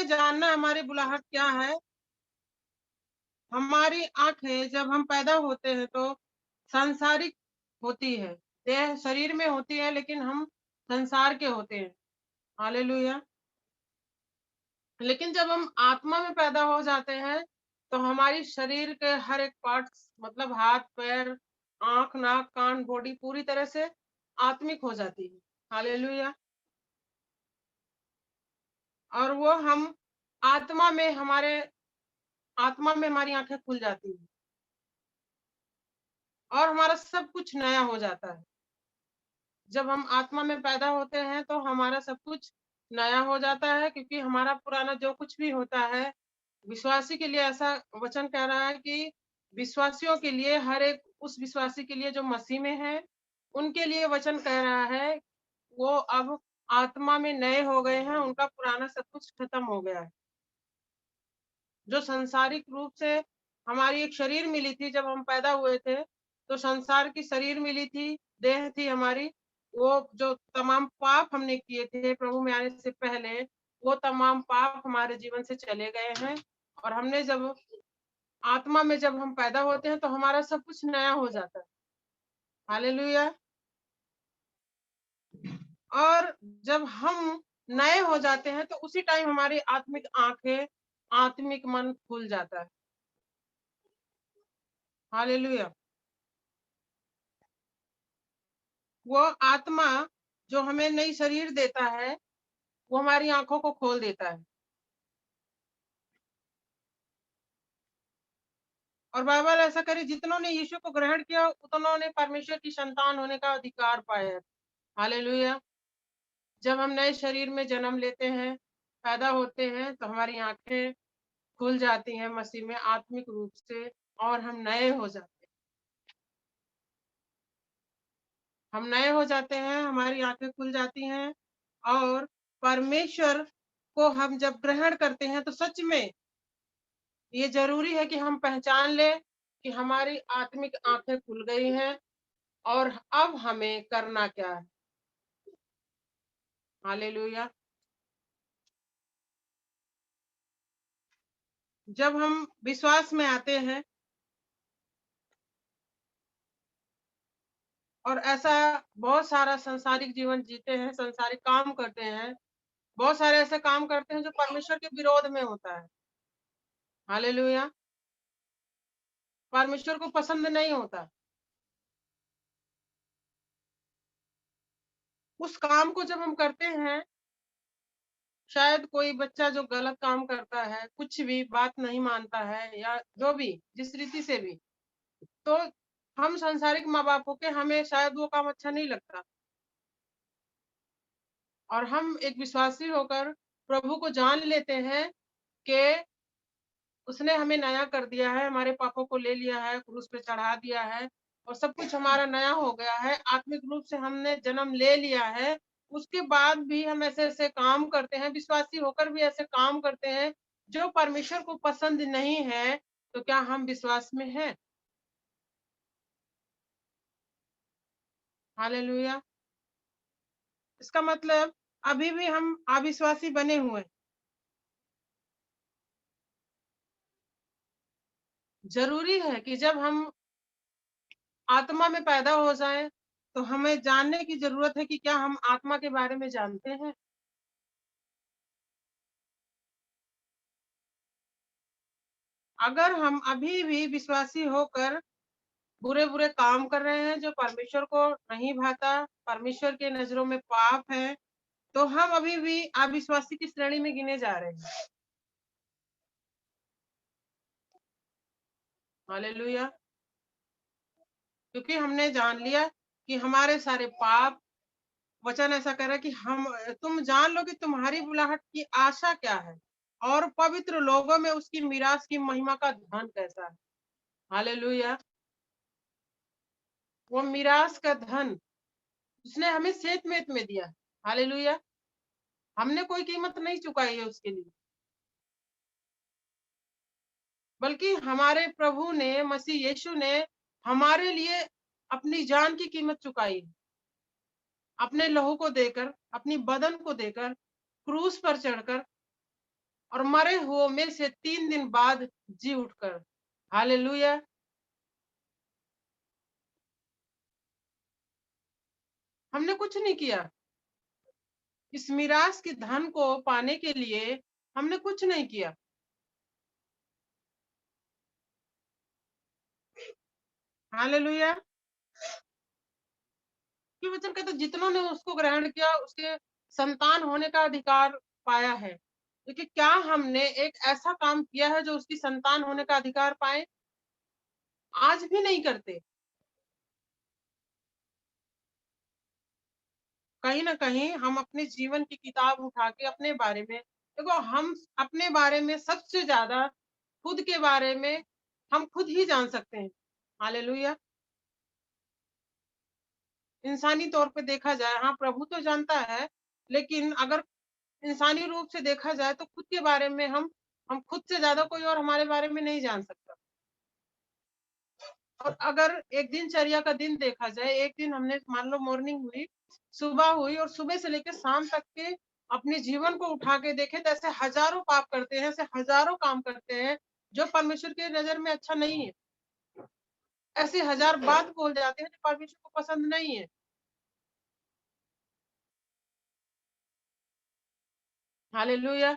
जानना है हमारी बुलाहट क्या है। हमारी आंखें जब हम पैदा होते हैं तो सांसारिक होती है, देह शरीर में होती है, लेकिन हम संसार के होते हैं। हालेलुया। लेकिन जब हम आत्मा में पैदा हो जाते हैं तो हमारी शरीर के हर एक पार्ट्स, मतलब हाथ पैर, आंख नाक कान बॉडी पूरी तरह से आत्मिक हो जाती है। हालेलुया। और वो हम आत्मा में हमारे आत्मा में हमारी आंखें खुल जाती हैं और हमारा सब कुछ नया हो जाता है। जब हम आत्मा में पैदा होते हैं तो हमारा सब कुछ नया हो जाता है, क्योंकि हमारा पुराना जो कुछ भी होता है, विश्वासी के लिए ऐसा वचन कह रहा है कि विश्वासियों के लिए, हर एक उस विश्वासी के लिए जो मसीह में है, उनके लिए वचन कह रहा है वो अब आत्मा में नए हो गए हैं, उनका पुराना सब कुछ खत्म हो गया है। जो सांसारिक रूप से हमारी एक शरीर मिली थी जब हम पैदा हुए थे, तो संसार की शरीर मिली थी, देह थी हमारी। वो जो तमाम पाप हमने किए थे प्रभु में आने से पहले, वो तमाम पाप हमारे जीवन से चले गए हैं। और हमने जब आत्मा में जब हम पैदा होते हैं तो हमारा सब कुछ नया हो जाता है। हालेलुया। और जब हम नए हो जाते हैं तो उसी टाइम हमारी आत्मिक आंखें, आत्मिक मन खुल जाता है। हालेलुया। वो आत्मा जो हमें नई शरीर देता है, वो हमारी आंखों को खोल देता है। और बाइबल ऐसा करे, जितनों ने यीशु को ग्रहण किया उतनों ने परमेश्वर की संतान होने का अधिकार पाया है। हालेलुया। जब हम नए शरीर में जन्म लेते हैं, पैदा होते हैं, तो हमारी आंखें खुल जाती हैं मसीह में आत्मिक रूप से, और हम नए हो जाते हैं। हम नए हो जाते हैं, हमारी आंखें खुल जाती हैं। और परमेश्वर को हम जब ग्रहण करते हैं तो सच में ये जरूरी है कि हम पहचान लें कि हमारी आत्मिक आंखें खुल गई हैं और अब हमें करना क्या है। हालेलुया। जब हम विश्वास में आते हैं और ऐसा बहुत सारा संसारिक जीवन जीते हैं, संसारिक काम करते हैं, बहुत सारे ऐसे काम करते हैं जो परमेश्वर के विरोध में होता है। हालेलुया। परमेश्वर को पसंद नहीं होता। उस काम को जब हम करते हैं, शायद कोई बच्चा जो गलत काम करता है, कुछ भी बात नहीं मानता है, या जो भी जिस रीति से भी, तो हम संसारिक माँ बापों के, हमें शायद वो काम अच्छा नहीं लगता। और हम एक विश्वासी होकर प्रभु को जान लेते हैं कि उसने हमें नया कर दिया है, हमारे पापों को ले लिया है, क्रूस पे चढ़ा दिया है, और सब कुछ हमारा नया हो गया है, आत्मिक रूप से हमने जन्म ले लिया है। उसके बाद भी हम ऐसे ऐसे काम करते हैं, विश्वासी होकर भी ऐसे काम करते हैं जो परमेश्वर को पसंद नहीं है, तो क्या हम विश्वास में हैं? हालेलुया। इसका मतलब अभी भी हम अविश्वासी बने हुए हैं। जरूरी है कि जब हम आत्मा में पैदा हो जाएं तो हमें जानने की जरूरत है कि क्या हम आत्मा के बारे में जानते हैं। अगर हम अभी भी विश्वासी होकर बुरे बुरे काम कर रहे हैं जो परमेश्वर को नहीं भाता, परमेश्वर के नजरों में पाप है, तो हम अभी भी अविश्वासी की श्रेणी में गिने जा रहे हैं। हालेलुया। क्योंकि हमने जान लिया कि हमारे सारे पाप, वचन ऐसा कह रहा है कि हम, तुम जान लो कि तुम्हारी बुलाहट की आशा क्या है और पवित्र लोगों में उसकी मीरास की महिमा का धन कैसा है। हालेलुया। वो मीरास का धन उसने हमें सेत मेत में दिया। हालेलुया। हमने कोई कीमत नहीं चुकाई है उसके लिए, बल्कि हमारे प्रभु ने, मसीह यीशु ने हमारे लिए अपनी जान की कीमत चुकाई है। अपने लहू को देकर, अपनी बदन को देकर, क्रूस पर चढ़कर, और मरे हुओं में से 3 दिन बाद जी उठकर। हालेलुया। हमने कुछ नहीं किया। इस मीरास की धन को पाने के लिए हमने कुछ नहीं किया। हालेलुया। कि वचन कहते जितनों ने उसको ग्रहण किया उसके संतान होने का अधिकार पाया है। देखिए क्या हमने एक ऐसा काम किया है जो उसकी संतान होने का अधिकार पाए? आज भी नहीं करते। कहीं न कहीं हम अपने जीवन की किताब उठा के अपने बारे में देखो हम अपने बारे में सबसे ज़्यादा खुद के बारे में हम खुद ही जान सकते हैं। हालेलुया! इंसानी तौर पे देखा जाए हाँ, प्रभु तो जानता है, लेकिन अगर इंसानी रूप से देखा जाए तो खुद के बारे में हम खुद से ज़्यादा कोई और हमारे बारे में नहीं जान सकता। और अगर एक दिनचर्या का दिन देखा जाए, एक दिन हमने मान लो मॉर्निंग हुई, सुबह हुई और सुबह से लेके शाम तक के अपने जीवन को उठा के देखें तो ऐसे हज़ारों पाप करते हैं, ऐसे हज़ारों काम करते हैं, जो परमेश्वर की नज़र में अच्छा नहीं है। ऐसी हज़ार बात बोल जाते हैं जो परमेश्वर को पसंद नहीं है। हालेलुया!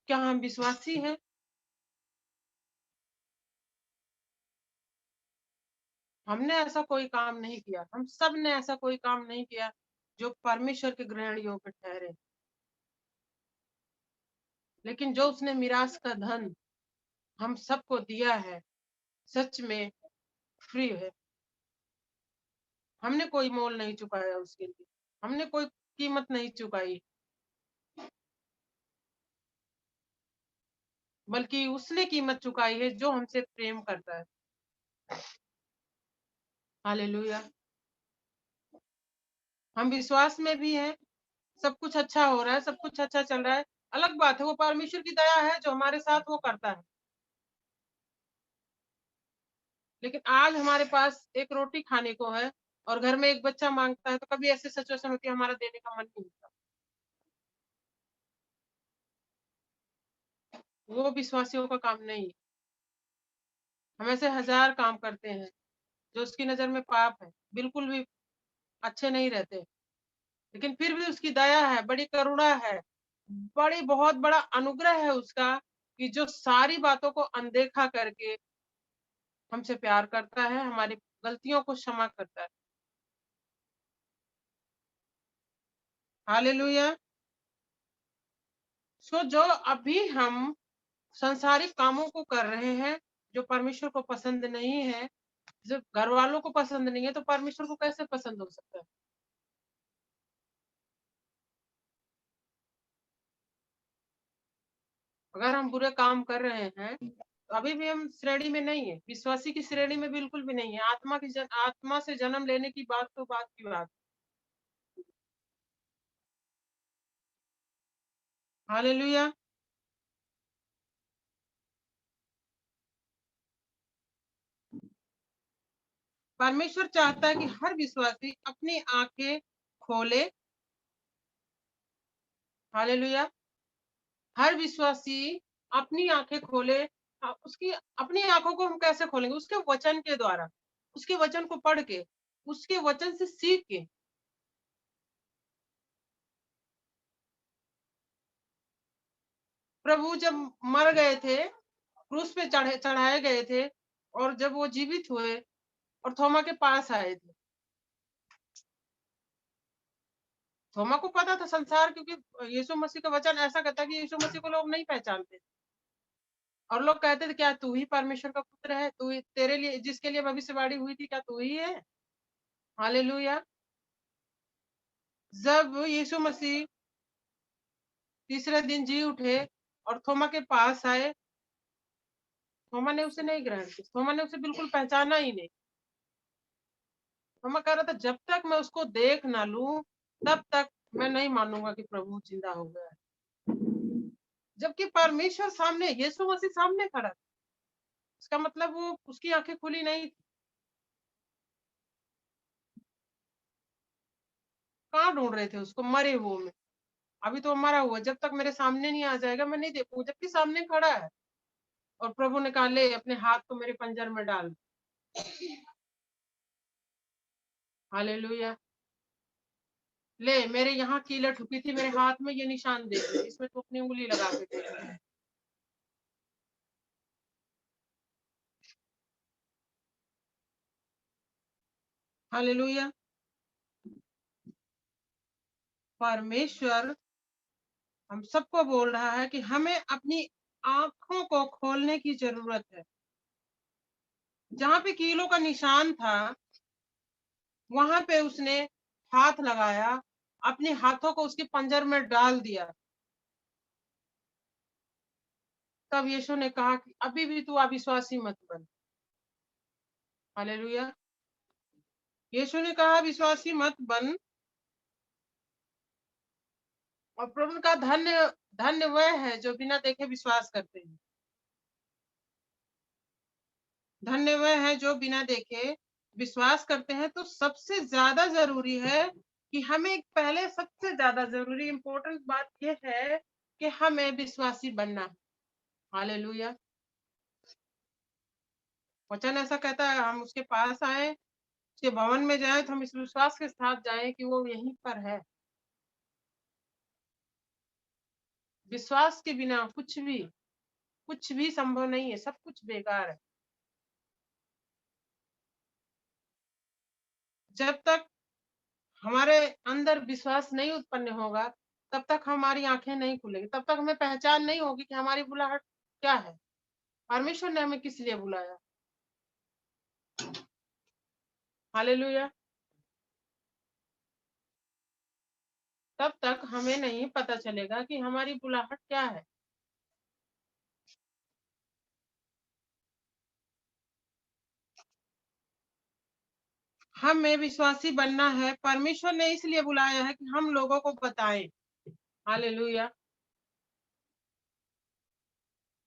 क्या हम विश्वासी हैं? हमने ऐसा कोई काम नहीं किया, हम सब ने ऐसा कोई काम नहीं किया, जो परमेश्वर के ग्रहण योग्य ठहरे। लेकिन जो उसने मीरास का धन हम सबको दिया है, सच में फ्री है। हमने कोई मोल नहीं चुकाया उसके लिए, हमने कोई कीमत नहीं चुकाई, बल्कि उसने कीमत चुकाई है जो हमसे प्रेम करता है। हालेलुया! हम विश्वास में भी हैं, सब कुछ अच्छा हो रहा है, सब कुछ अच्छा चल रहा है। अलग बात है वो परमेश्वर की दया है जो हमारे साथ वो करता है। लेकिन आज हमारे पास एक रोटी खाने को है और घर में एक बच्चा माँगता है, तो कभी ऐसी सिचुएशन होती है हमारा देने का मन नहीं होता। वो विश्वासियों का काम नहीं है। हम ऐसे हज़ार काम करते हैं, जो उसकी नज़र में पाप है, बिल्कुल भी अच्छे नहीं रहते। लेकिन फिर भी उसकी दया है, बड़ी करुणा है, बड़ी बहुत बड़ा अनुग्रह है उसका कि जो सारी बातों को अनदेखा करके हमसे प्यार करता है, हमारी गलतियों को क्षमा करता है। हालेलुया! सो जो अभी हम सांसारिक कामों को कर रहे हैं, जो परमेश्वर को पसंद नहीं है, जब घरवालों को पसंद नहीं है, तो परमेश्वर को कैसे पसंद हो सकता है? अगर हम बुरे काम कर रहे हैं, तो अभी भी हम श्रेणी में नहीं है, विश्वासी की श्रेणी में बिल्कुल भी नहीं है। आत्मा से जन्म लेने की बात तो बात की बात। हालेलुया! परमेश्वर चाहता है कि हर विश्वासी अपनी आँखें खोले। हालेलुया! हर विश्वासी अपनी आँखें खोले। उसकी अपनी आँखों को हम कैसे खोलेंगे? उसके वचन के द्वारा, उसके वचन को पढ़ के, उसके वचन से सीख के। प्रभु जब मर गए थे, क्रूस पे चढ़ाए गए थे और जब वो जीवित हुए और थोमा के पास आए थे। थोमा को पता था संसार क्योंकि यीशु मसीह का वचन ऐसा कहता है कि यीशु मसीह को लोग नहीं पहचानते और लोग कहते थे क्या तू ही परमेश्वर का पुत्र है? तू ही तेरे लिए जिसके लिए भविष्यवाणी हुई थी क्या तू ही है? हालेलुया! जब यीशु मसीह तीसरे दिन जी उठे और थोमा के पास आए, थोमा ने उसे नहीं ग्रहण किया। थोमा ने उसे बिल्कुल पहचाना ही नहीं। थोमा कह रहा था जब तक मैं उसको देख ना लूं, तब तक मैं नहीं मानूंगा कि प्रभु जिंदा हो गया है। जबकि परमेश्वर सामने, यीशु मसीह सामने खड़ा था। इसका मतलब वो उसकी आंखें खुली नहीं थी। कहाँ ढूंढ रहे थे उसको मरे हुए में? अभी तो हमारा हुआ, जब तक मेरे सामने नहीं आ जाएगा मैं नहीं देखूंगा, जबकि सामने खड़ा है। और प्रभु ने कहा, ले अपने हाथ को मेरे पंजर में डाल। हालेलुया। ले, मेरे यहाँ कीले ठुकी थी, मेरे हाथ में ये निशान देख ले, इसमें तू अपनी उंगली लगा के देख। हालेलुया। परमेश्वर हम सबको बोल रहा है कि हमें अपनी आंखों को खोलने की जरूरत है। जहां पे कीलों का निशान था, वहां पे उसने हाथ लगाया, अपने हाथों को उसके पंजर में डाल दिया। तब यीशु ने कहा कि अभी भी तू अविश्वासी मत बन। हालेलुया। यीशु ने कहा विश्वासी मत बन। और प्रभु का धन्य धन्य वह है जो बिना देखे विश्वास करते हैं। धन्य वह है जो बिना देखे विश्वास करते हैं। तो सबसे ज्यादा जरूरी है कि हमें पहले, सबसे ज्यादा जरूरी इंपॉर्टेंट बात यह है कि हमें विश्वासी बनना है। हालेलुया। वचन ऐसा कहता है, हम उसके पास आए, उसके भवन में जाए, तो हम इस विश्वास के साथ जाए कि वो यहीं पर है। विश्वास के बिना कुछ भी संभव नहीं है, सब कुछ बेकार है। जब तक हमारे अंदर विश्वास नहीं उत्पन्न होगा, तब तक हमारी आंखें नहीं खुलेगी, तब तक हमें पहचान नहीं होगी कि हमारी बुलाहट क्या है, परमेश्वर ने हमें किस लिए बुलाया। हालेलुया। तब तक हमें नहीं पता चलेगा कि हमारी बुलाहट क्या है। हमें विश्वासी बनना है, परमेश्वर ने इसलिए बुलाया है कि हम लोगों को बताएं। हालेलुया।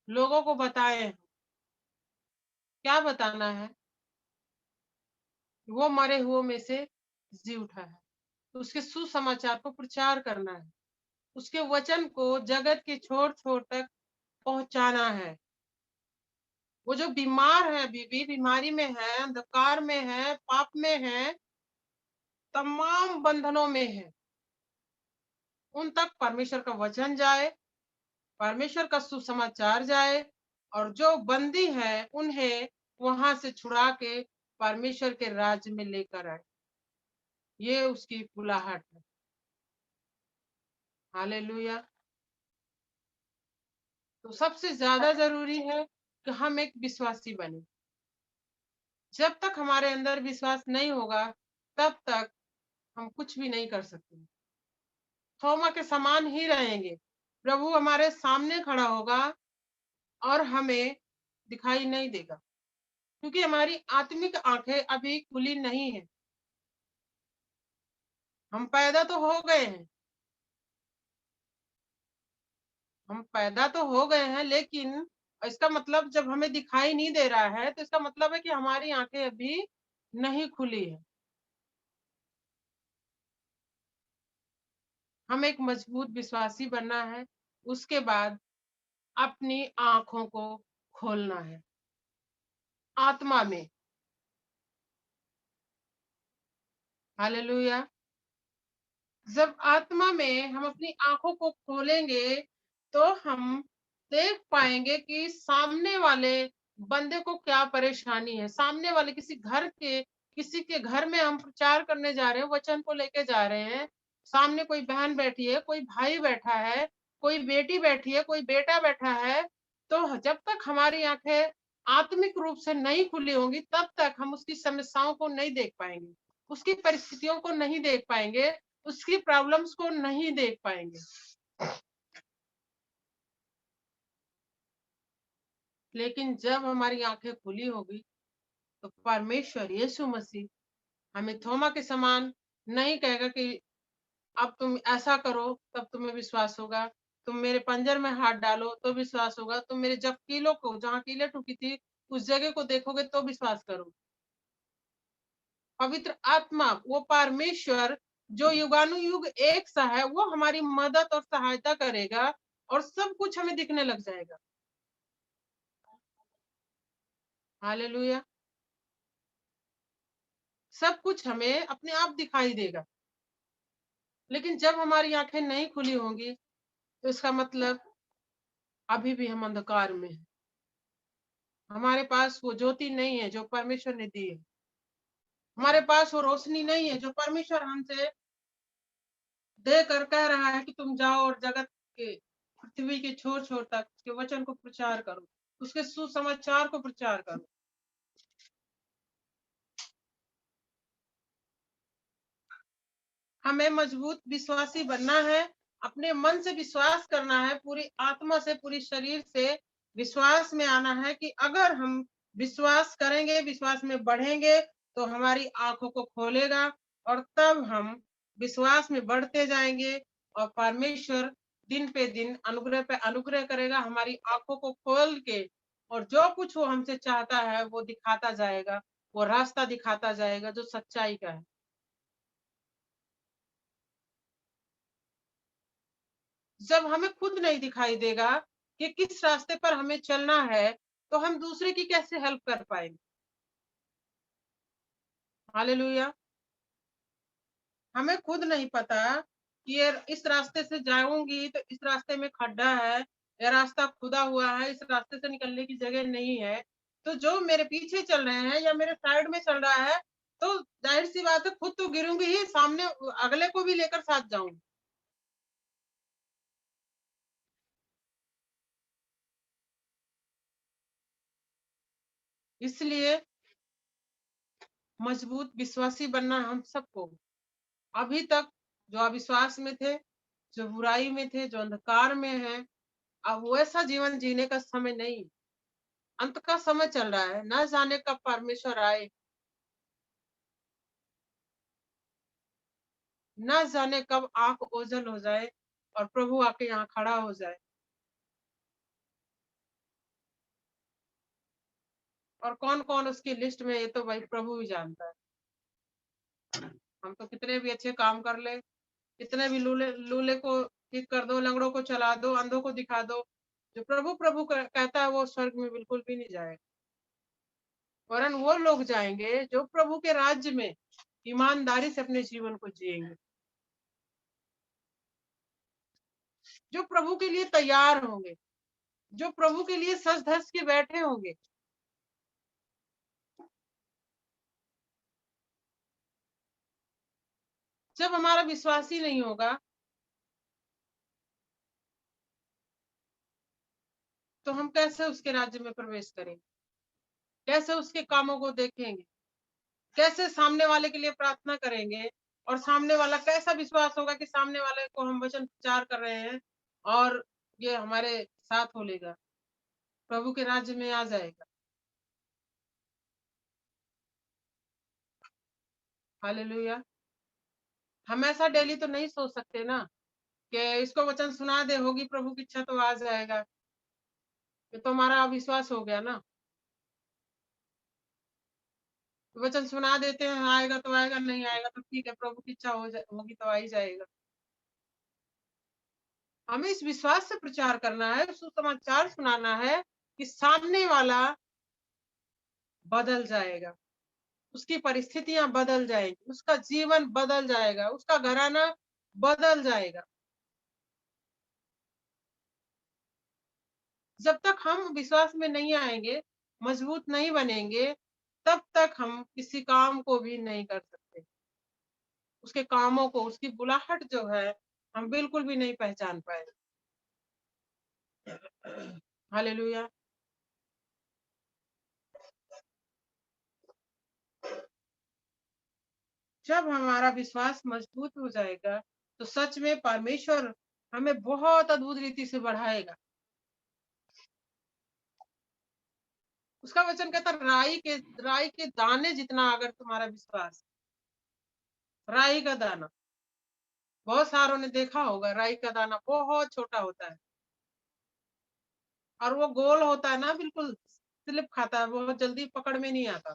लोगों को बताएं। क्या बताना है? वो मरे हुओं में से जी उठा है। उसके सुसमाचार को प्रचार करना है, उसके वचन को जगत के छोर छोर तक पहुंचाना है। वो जो बीमार है, बीबी बीमारी में है, अंधकार में है, पाप में है, तमाम बंधनों में है, उन तक परमेश्वर का वचन जाए, परमेश्वर का सुसमाचार जाए, और जो बंदी है उन्हें वहां से छुड़ा के परमेश्वर के राज्य में लेकर आए। ये उसकी बुलाहट है। हालेलुया। तो सबसे ज्यादा जरूरी है कि हम एक विश्वासी बने। जब तक हमारे अंदर विश्वास नहीं होगा, तब तक हम कुछ भी नहीं कर सकते। थोमा के समान ही रहेंगे। प्रभु हमारे सामने खड़ा होगा और हमें दिखाई नहीं देगा, क्योंकि हमारी आत्मिक आंखें अभी खुली नहीं है। हम पैदा तो हो गए हैं, हम पैदा तो हो गए हैं, लेकिन इसका मतलब जब हमें दिखाई नहीं दे रहा है, तो इसका मतलब है कि हमारी आंखें अभी नहीं खुली है। हम एक मजबूत विश्वासी बनना है। उसके बाद अपनी आंखों को खोलना है आत्मा में। हालेलुया। जब आत्मा में हम अपनी आंखों को खोलेंगे, तो हम देख पाएंगे कि सामने वाले बंदे को क्या परेशानी है। सामने वाले किसी के घर में हम प्रचार करने जा रहे हैं, वचन को लेके जा रहे हैं। सामने कोई बहन बैठी है, कोई भाई बैठा है, कोई बेटी बैठी है, कोई बेटा बैठा है। तो जब तक हमारी आंखें आत्मिक रूप से नहीं खुली होंगी, तब तक हम उसकी समस्याओं को नहीं देख पाएंगे, उसकी परिस्थितियों को नहीं देख पाएंगे, उसकी प्रॉब्लम्स को नहीं देख पाएंगे। लेकिन जब हमारी आंखें खुली होगी, तो परमेश्वर यीशु मसीह हमें थोमा के समान नहीं कहेगा कि अब तुम ऐसा करो तब तुम्हें विश्वास होगा, तुम मेरे पंजर में हाथ डालो तो विश्वास होगा, तुम मेरे जब कीलों को, जहाँ कीले ठुकी थी उस जगह को देखोगे तो विश्वास करो। पवित्र आत्मा, वो परमेश्वर जो युगानुयुग एक सा है, वो हमारी मदद और सहायता करेगा और सब कुछ हमें दिखने लग जाएगा। हालेलुया। सब कुछ हमें अपने आप दिखाई देगा। लेकिन जब हमारी आंखें नहीं खुली होंगी, तो इसका मतलब अभी भी हम अंधकार में हैं। हमारे पास वो ज्योति नहीं है जो परमेश्वर ने दी है। हमारे पास वो रोशनी नहीं है जो परमेश्वर हमसे दे कर कह रहा है कि तुम जाओ और जगत के, पृथ्वी के छोर छोर तक उसके वचन को प्रचार करो, उसके सुसमाचार को प्रचार करो। हमें मजबूत विश्वासी बनना है, अपने मन से विश्वास करना है, पूरी आत्मा से, पूरी शरीर से विश्वास में आना है कि अगर हम विश्वास करेंगे, विश्वास में बढ़ेंगे, तो हमारी आंखों को खोलेगा और तब हम विश्वास में बढ़ते जाएंगे और परमेश्वर दिन पे दिन अनुग्रह पे अनुग्रह करेगा, हमारी आंखों को खोल के, और जो कुछ वो हमसे चाहता है वो दिखाता जाएगा, वो रास्ता दिखाता जाएगा जो सच्चाई का है। जब हमें खुद नहीं दिखाई देगा कि किस रास्ते पर हमें चलना है, तो हम दूसरे की कैसे हेल्प कर पाएंगे। हालेलुया। हमें खुद नहीं पता कि ये इस रास्ते से जाऊंगी तो इस रास्ते में खड्डा है, ये रास्ता खुदा हुआ है, इस रास्ते से निकलने की जगह नहीं है। तो जो मेरे पीछे चल रहे हैं या मेरे साइड में चल रहा है, तो जाहिर सी बात है खुद तो गिरूंगी ही, सामने अगले को भी लेकर साथ जाऊंगी। इसलिए मजबूत विश्वासी बनना हम सबको, अभी तक जो अविश्वास में थे, जो बुराई में थे, जो अंधकार में हैं, अब वैसा जीवन जीने का समय नहीं, अंत का समय चल रहा है। न जाने कब परमेश्वर आए, न जाने कब आंख ओझल हो जाए और प्रभु आके यहाँ खड़ा हो जाए। और कौन कौन उसकी लिस्ट में, ये तो भाई प्रभु ही जानता है। हम तो कितने भी अच्छे काम कर ले, कितने भी लूले लूले को ठीक कर दो, लंगड़ों को चला दो, अंधों को दिखा दो, जो प्रभु प्रभु कहता है वो स्वर्ग में बिल्कुल भी नहीं जाएगा। वरन वो लोग जाएंगे जो प्रभु के राज्य में ईमानदारी से अपने जीवन को जिएंगे, जो प्रभु के लिए तैयार होंगे, जो प्रभु के लिए सज धज के बैठे होंगे। जब हमारा विश्वास ही नहीं होगा, तो हम कैसे उसके राज्य में प्रवेश करेंगे, कैसे उसके कामों को देखेंगे, कैसे सामने वाले के लिए प्रार्थना करेंगे, और सामने वाला कैसा विश्वास होगा कि सामने वाले को हम वचन प्रचार कर रहे हैं और ये हमारे साथ हो लेगा, प्रभु के राज्य में आ जाएगा। हालेलुया। हम ऐसा डेली तो नहीं सोच सकते ना कि इसको वचन सुना दे, होगी प्रभु की इच्छा तो आ जाएगा। ये तो हमारा अविश्वास हो गया ना। वचन सुना देते हैं, आएगा तो आएगा, नहीं आएगा तो ठीक है, प्रभु की इच्छा होगी तो आ ही जाएगा। हमें इस विश्वास से प्रचार करना है, सुसमाचार सुनाना है कि सामने वाला बदल जाएगा, उसकी परिस्थितियां बदल जाएगी, उसका जीवन बदल जाएगा, उसका घराना बदल जाएगा। जब तक हम विश्वास में नहीं आएंगे, मजबूत नहीं बनेंगे, तब तक हम किसी काम को भी नहीं कर सकते। उसके कामों को, उसकी बुलाहट जो है, हम बिल्कुल भी नहीं पहचान पाए। हालेलुया। जब हमारा विश्वास मजबूत हो जाएगा, तो सच में परमेश्वर हमें बहुत अद्भुत रीति से बढ़ाएगा। उसका वचन कहता है, राई के दाने जितना अगर तुम्हारा विश्वास, राई का दाना, बहुत सारों ने देखा होगा, राई का दाना बहुत छोटा होता है और वो गोल होता है ना, बिल्कुल स्लिप खाता है, बहुत जल्दी पकड़ में नहीं आता।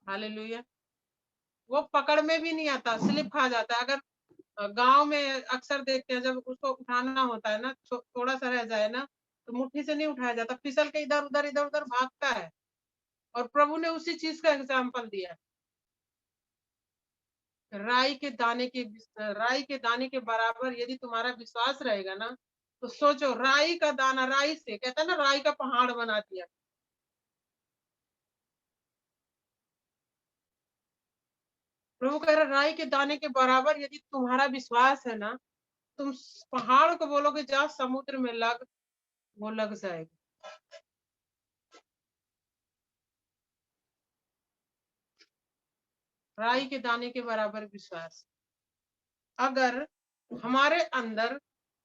हालेलुया। वो पकड़ में भी नहीं आता, स्लिप खा जाता है। अगर गांव में अक्सर देखते हैं, जब उसको उठाना होता है ना, थोड़ा सा रह जाए ना, तो मुट्ठी से नहीं उठाया जाता, फिसल के इधर उधर भागता है। और प्रभु ने उसी चीज का एग्जाम्पल दिया। राई के दाने के बराबर यदि तुम्हारा विश्वास रहेगा ना, तो सोचो, राई का दाना, राई से कहता है ना, राई का पहाड़ बना दिया। प्रभु कह रहा, राई के दाने के बराबर यदि तुम्हारा विश्वास है ना, तुम पहाड़ को बोलोगे जा समुद्र में लग, वो लग जाएगा। राई के दाने के बराबर विश्वास अगर हमारे अंदर,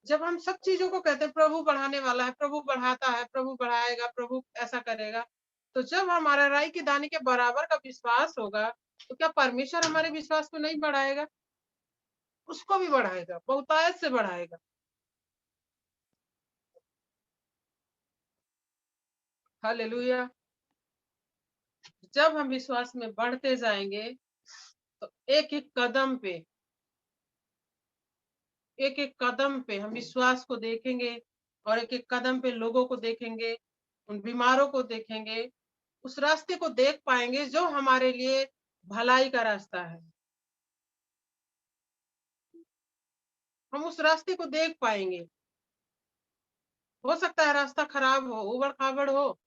जब हम सब चीजों को कहते हैं प्रभु बढ़ाने वाला है, प्रभु बढ़ाता है, प्रभु बढ़ाएगा, प्रभु ऐसा करेगा, तो जब हमारा राई के दाने के बराबर का विश्वास होगा, तो क्या परमेश्वर हमारे विश्वास को नहीं बढ़ाएगा? उसको भी बढ़ाएगा, बहुतायत से बढ़ाएगा। हालेलुया। जब हम विश्वास में बढ़ते जाएंगे, तो एक एक कदम पे हम विश्वास को देखेंगे, और एक एक कदम पे लोगों को देखेंगे, उन बीमारों को देखेंगे, उस रास्ते को देख पाएंगे जो हमारे लिए भलाई का रास्ता है। हम उस रास्ते को देख पाएंगे। हो सकता है रास्ता खराब हो, उबड़ खाबड़ हो,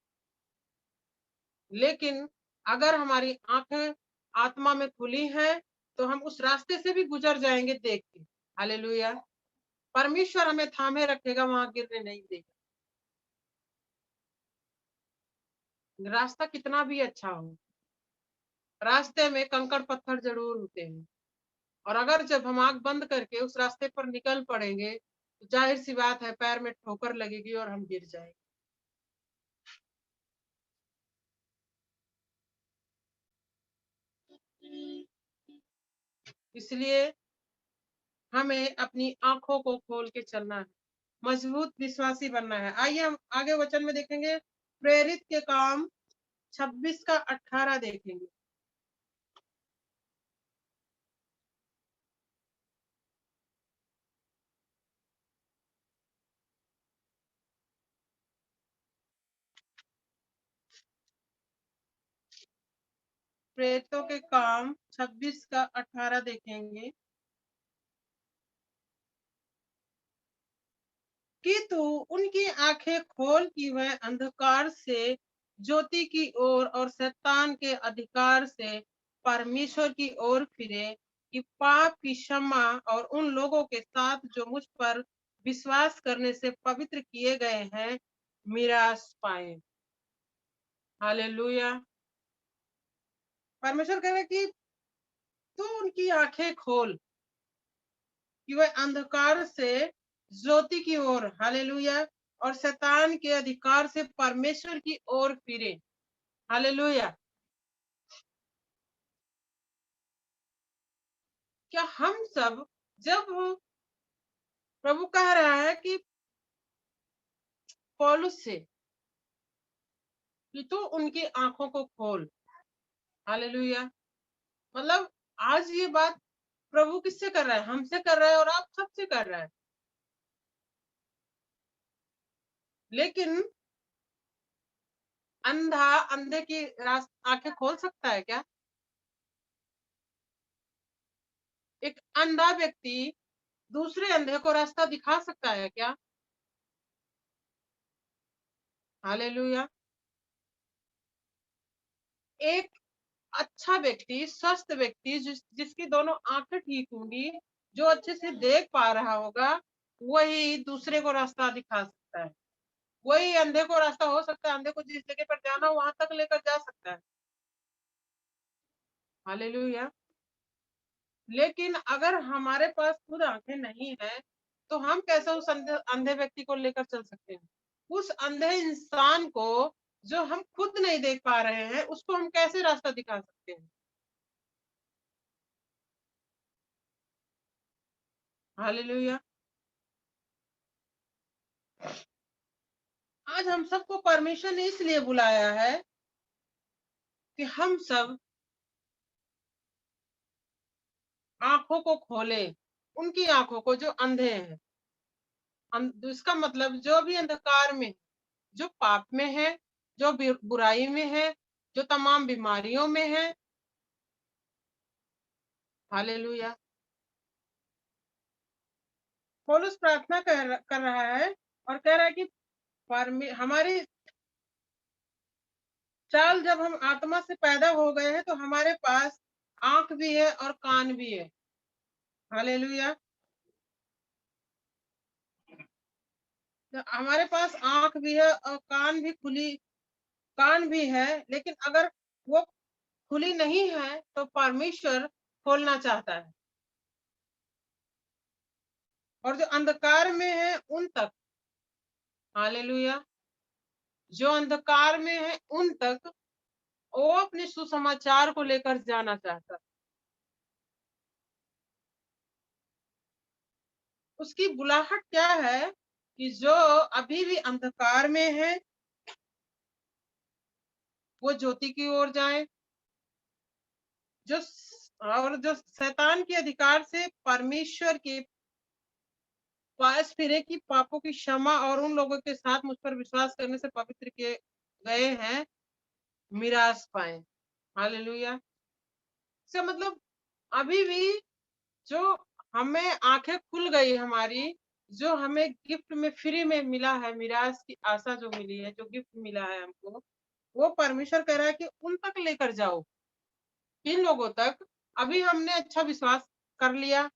लेकिन अगर हमारी आंखें आत्मा में खुली हैं, तो हम उस रास्ते से भी गुजर जाएंगे देख के। हालेलुया। परमेश्वर हमें थामे रखेगा, वहां गिरने नहीं देगा। रास्ता कितना भी अच्छा हो, रास्ते में कंकड़ पत्थर जरूर होते हैं, और अगर जब हम आंख बंद करके उस रास्ते पर निकल पड़ेंगे, तो जाहिर सी बात है पैर में ठोकर लगेगी और हम गिर जाएंगे। इसलिए हमें अपनी आंखों को खोल के चलना है, मजबूत विश्वासी बनना है। आइए हम आगे वचन में देखेंगे, प्रेरित के काम 26 का 18 देखेंगे। प्रेरितों के काम 26 का 18 देखेंगे कि तू उनकी आंखें खोल कि वह अंधकार से ज्योति की ओर और शैतान के अधिकार से परमेश्वर की ओर फिरे, कि पाप की क्षमा और उन लोगों के साथ जो मुझ पर विश्वास करने से पवित्र किए गए हैं, मिरास पाए। हालेलुया। परमेश्वर कह रहे कि तू उनकी आंखें खोल कि वह अंधकार से ज्योति की ओर, हालेलुया, और शैतान के अधिकार से परमेश्वर की ओर फिरे। हालेलुया। क्या हम सब, जब प्रभु कह रहा है कि पौलुस से कि तू उनकी आंखों को खोल, हालेलुया, मतलब आज ये बात प्रभु किससे कर रहा है? हमसे कर रहा है, और आप सबसे कर रहा है। लेकिन अंधा अंधे की आंखें खोल सकता है क्या? एक अंधा व्यक्ति दूसरे अंधे को रास्ता दिखा सकता है क्या? हालेलुया। एक अच्छा व्यक्ति, स्वस्थ व्यक्ति, जिसकी दोनों आंखें ठीक होंगी, जो अच्छे से देख पा रहा होगा, वही दूसरे को रास्ता दिखा सकता है। वही अंधे को रास्ता, हो सकता है अंधे को जिस जगह पर जाना हो वहां तक लेकर जा सकता है। हालेलुया। लेकिन अगर हमारे पास खुद आंखें नहीं है, तो हम कैसे उस अंधे व्यक्ति को लेकर चल सकते हैं? उस अंधे इंसान को, जो हम खुद नहीं देख पा रहे हैं, उसको हम कैसे रास्ता दिखा सकते हैं? हालेलुया। आज हम सबको परमिशन ने इसलिए बुलाया है कि हम सब आंखों को खोले, उनकी आंखों को जो अंधे हैं। इसका मतलब जो भी अंधकार में, जो पाप में है, जो बुराई में है, जो तमाम बीमारियों में है, हालेलुया। पौलुस प्रार्थना कर रहा है और कह रहा है कि हमारी चाल, जब हम आत्मा से पैदा हो गए हैं तो हमारे पास आंख भी है और कान भी है। हालेलुया। तो हमारे पास आंख भी है और कान भी है, लेकिन अगर वो खुली नहीं है तो परमेश्वर खोलना चाहता है। और जो अंधकार में है उन तक, हालेलुया, जो अंधकार में है उन तक वो अपने सुसमाचार को लेकर जाना चाहता है। उसकी बुलाहट क्या है कि जो अभी भी अंधकार में है वो ज्योति की ओर जाए, जो और जो शैतान के अधिकार से परमेश्वर के पास फिरे कि पापों की क्षमा और उन लोगों के साथ मुझ पर विश्वास करने से पवित्र किए गए हैं, मिरास पाए। हालेलुया। इसका मतलब अभी भी जो हमें आंखें खुल गई हमारी, जो हमें गिफ्ट में फ्री में मिला है, मिरास की आशा जो मिली है, जो गिफ्ट मिला है हमको, वो परमेश्वर कह रहा है कि उन तक लेकर जाओ। किन लोगों तक? अभी हमने अच्छा विश्वास कर लिया,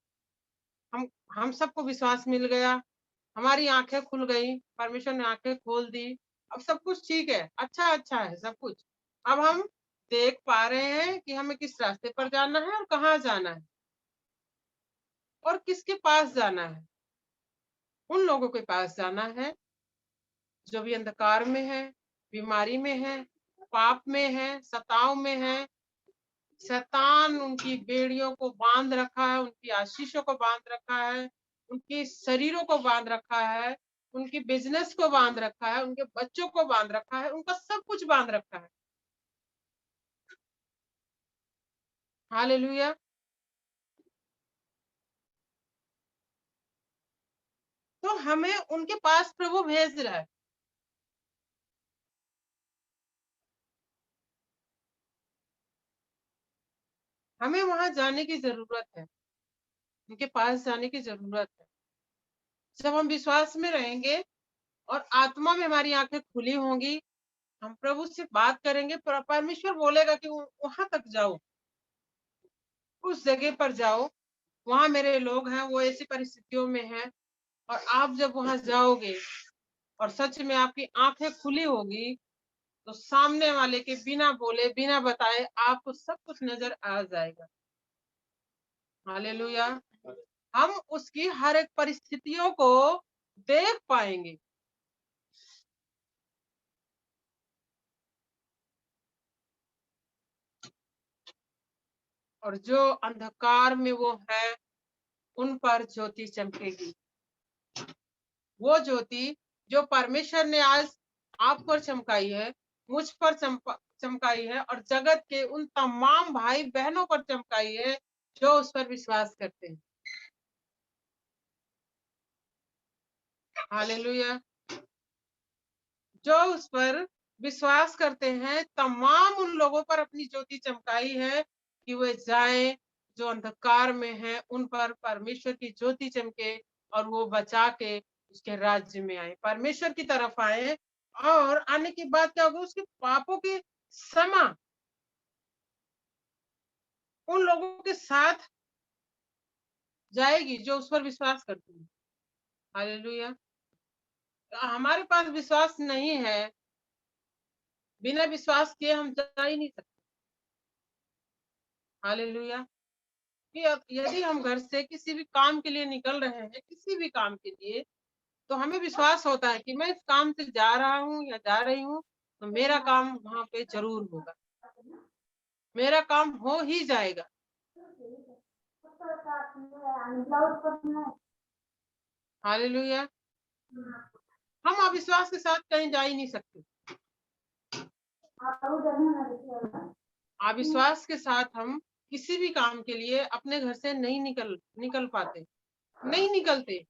हम हम सबको विश्वास मिल गया, हमारी आंखें खुल गई, परमेश्वर ने आंखें खोल दी, अब सब कुछ ठीक है, अच्छा अच्छा है सब कुछ। अब हम देख पा रहे हैं कि हमें किस रास्ते पर जाना है और कहाँ जाना है और किसके पास जाना है। उन लोगों के पास जाना है जो भी अंधकार में है, बीमारी में है, पाप में है, सताव में है। शैतान उनकी बेड़ियों को बांध रखा है, उनकी आशीषों को बांध रखा है, उनके शरीरों को बांध रखा है, उनकी बिजनेस को बांध रखा है, उनके बच्चों को बांध रखा है, उनका सब कुछ बांध रखा है। हालेलुया। तो हमें उनके पास प्रभु भेज रहा है। हमें वहां जाने की जरूरत है, उनके पास जाने की जरूरत है। जब हम विश्वास में रहेंगे और आत्मा में हमारी आंखें खुली होंगी, हम प्रभु से बात करेंगे, परमेश्वर बोलेगा कि वहां तक जाओ, उस जगह पर जाओ, वहां मेरे लोग हैं, वो ऐसी परिस्थितियों में हैं। और आप जब वहां जाओगे और सच में आपकी आंखें खुली होगी, तो सामने वाले के बिना बोले बिना बताए आपको सब कुछ नजर आ जाएगा। हालेलुया। हम उसकी हर एक परिस्थितियों को देख पाएंगे। और जो अंधकार में वो है उन पर ज्योति चमकेगी। वो ज्योति जो परमेश्वर ने आज आप पर चमकाई है, मुझ पर चमकाई है और जगत के उन तमाम भाई बहनों पर चमकाई है जो उस पर विश्वास करते हैं। हालेलुया। जो उस पर विश्वास करते हैं, तमाम उन लोगों पर अपनी ज्योति चमकाई है कि वे जाएं, जो अंधकार में है उन पर परमेश्वर की ज्योति चमके और वो बचा के उसके राज्य में आए, परमेश्वर की तरफ आए। और आने के बाद क्या होगा? उसके पापों की क्षमा उन लोगों के साथ जाएगी जो उस पर विश्वास करते हैं। हालेलुया। हमारे पास विश्वास नहीं है, बिना विश्वास किए हम जा ही नहीं सकते। हालेलुया। कि यदि हम घर से किसी भी काम के लिए निकल रहे हैं, किसी भी काम के लिए, तो हमें विश्वास होता है कि मैं इस काम से जा रहा हूँ या जा रही हूँ, तो मेरा काम वहां पे जरूर होगा, मेरा काम हो ही जाएगा। हालेलुया। हम अविश्वास के साथ कहीं जा ही नहीं सकते। अविश्वास के साथ हम किसी भी काम के लिए अपने घर से नहीं निकल पाते, नहीं निकलते।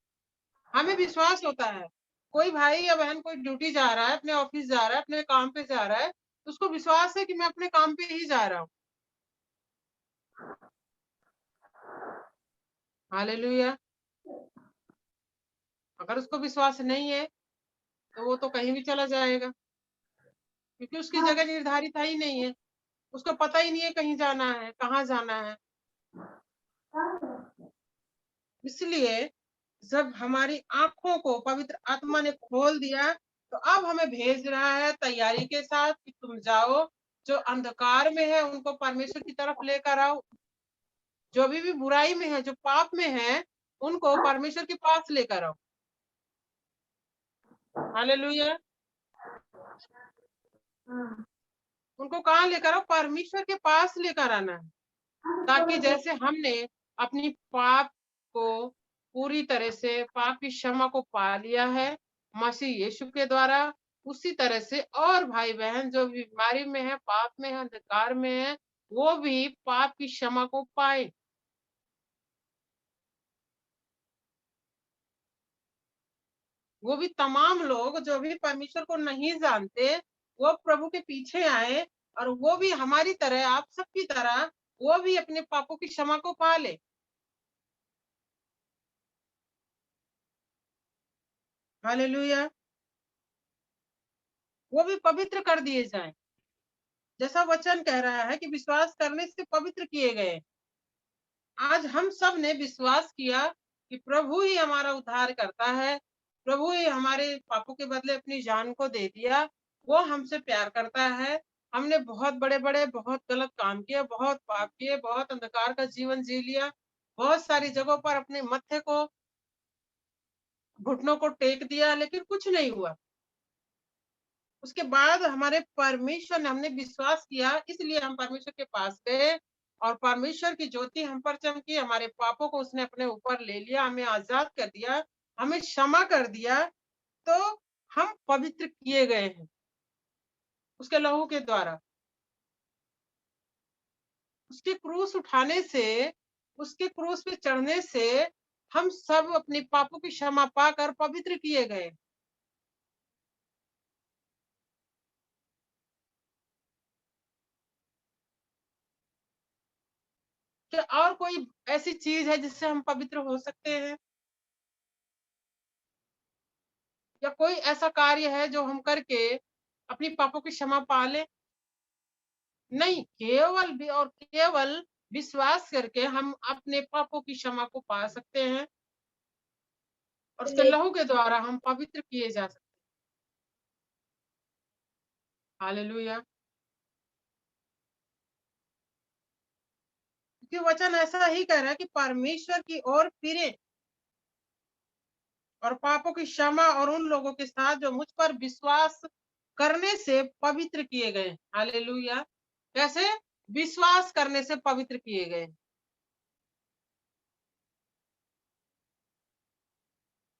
हमें विश्वास होता है, कोई भाई या बहन कोई ड्यूटी जा रहा है, अपने ऑफिस जा रहा है, अपने काम पे जा रहा है, तो उसको विश्वास है कि मैं अपने काम पे ही जा रहा हूँ। हालेलुया। अगर उसको विश्वास नहीं है, तो वो तो कहीं भी चला जाएगा, क्योंकि उसकी जगह निर्धारित है ही नहीं है। उसको पता ही नहीं है कहीं जाना है, कहाँ जाना है। इसलिए जब हमारी आंखों को पवित्र आत्मा ने खोल दिया, तो अब हमें भेज रहा है तैयारी के साथ कि तुम जाओ, जो अंधकार में है उनको परमेश्वर की तरफ लेकर आओ, जो अभी भी बुराई में है, जो पाप में है, उनको परमेश्वर के पास लेकर आओ। हालेलुया। उनको कहाँ लेकर आओ? परमेश्वर के पास लेकर आना है, ताकि जैसे हमने अपनी पाप को पूरी तरह से, पाप की क्षमा को पा लिया है मसीह यीशु के द्वारा, उसी तरह से और भाई बहन जो बीमारी में है, पाप में है, अंधकार में है, वो भी पाप की क्षमा को पाए। वो भी तमाम लोग जो भी परमेश्वर को नहीं जानते, वो प्रभु के पीछे आए, और वो भी हमारी तरह, आप सबकी तरह, वो भी अपने पापों की क्षमा को पा ले। हालेलुया। वो भी पवित्र कर दिए जाएं, जैसा वचन कह रहा है कि विश्वास करने से पवित्र किए गए। आज हम सब ने विश्वास किया कि प्रभु ही हमारा उद्धार करता है, प्रभु ही हमारे पापों के बदले अपनी जान को दे दिया, वो हमसे प्यार करता है। हमने बहुत बड़े-बड़े, बहुत गलत काम किए, बहुत पाप किए, बहुत अंधकार का जीवन जी लिया, बहुत सारी जगहों पर अपने मत्थे को, घुटनों को टेक दिया, लेकिन कुछ नहीं हुआ। उसके बाद हमारे परमेश्वर ने, हमने विश्वास किया, इसलिए हम परमेश्वर के पास गए, और परमेश्वर की ज्योति हम पर चमकी, हमारे पापों को उसने अपने ऊपर ले लिया, हमें आजाद कर दिया, हमें क्षमा कर दिया, तो हम पवित्र किए गए हैं उसके लहू के द्वारा। उसके क्रूस उठाने से, उसके क्रूस पे चढ़ने से हम सब अपने पापों की क्षमा पाकर पवित्र किए गए। क्या और कोई ऐसी चीज है जिससे हम पवित्र हो सकते हैं, या कोई ऐसा कार्य है जो हम करके अपनी पापों की क्षमा पा लें? नहीं, केवल भी और केवल विश्वास करके हम अपने पापों की क्षमा को पा सकते हैं, और उसके लहू के द्वारा हम पवित्र किए जा सकते हैं। हालेलुया। क्योंकि वचन ऐसा ही कह रहा है कि परमेश्वर की ओर फिरे, और पापों की क्षमा, और उन लोगों के साथ जो मुझ पर विश्वास करने से पवित्र किए गए। हालेलुया। कैसे? विश्वास करने से पवित्र किए गए।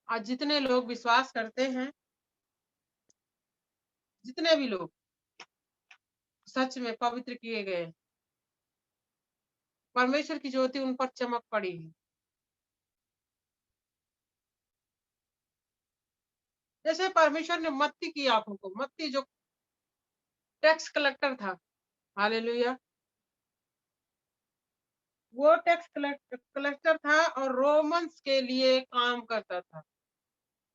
आज जितने लोग विश्वास करते हैं, जितने भी लोग सच में पवित्र किए गए, परमेश्वर की ज्योति उन पर चमक पड़ी है। जैसे परमेश्वर ने मत्ती की आंखों को, मत्ती जो टैक्स कलेक्टर था, हालेलुया, वो टैक्स कलेक्टर था और रोमन्स के लिए काम करता था,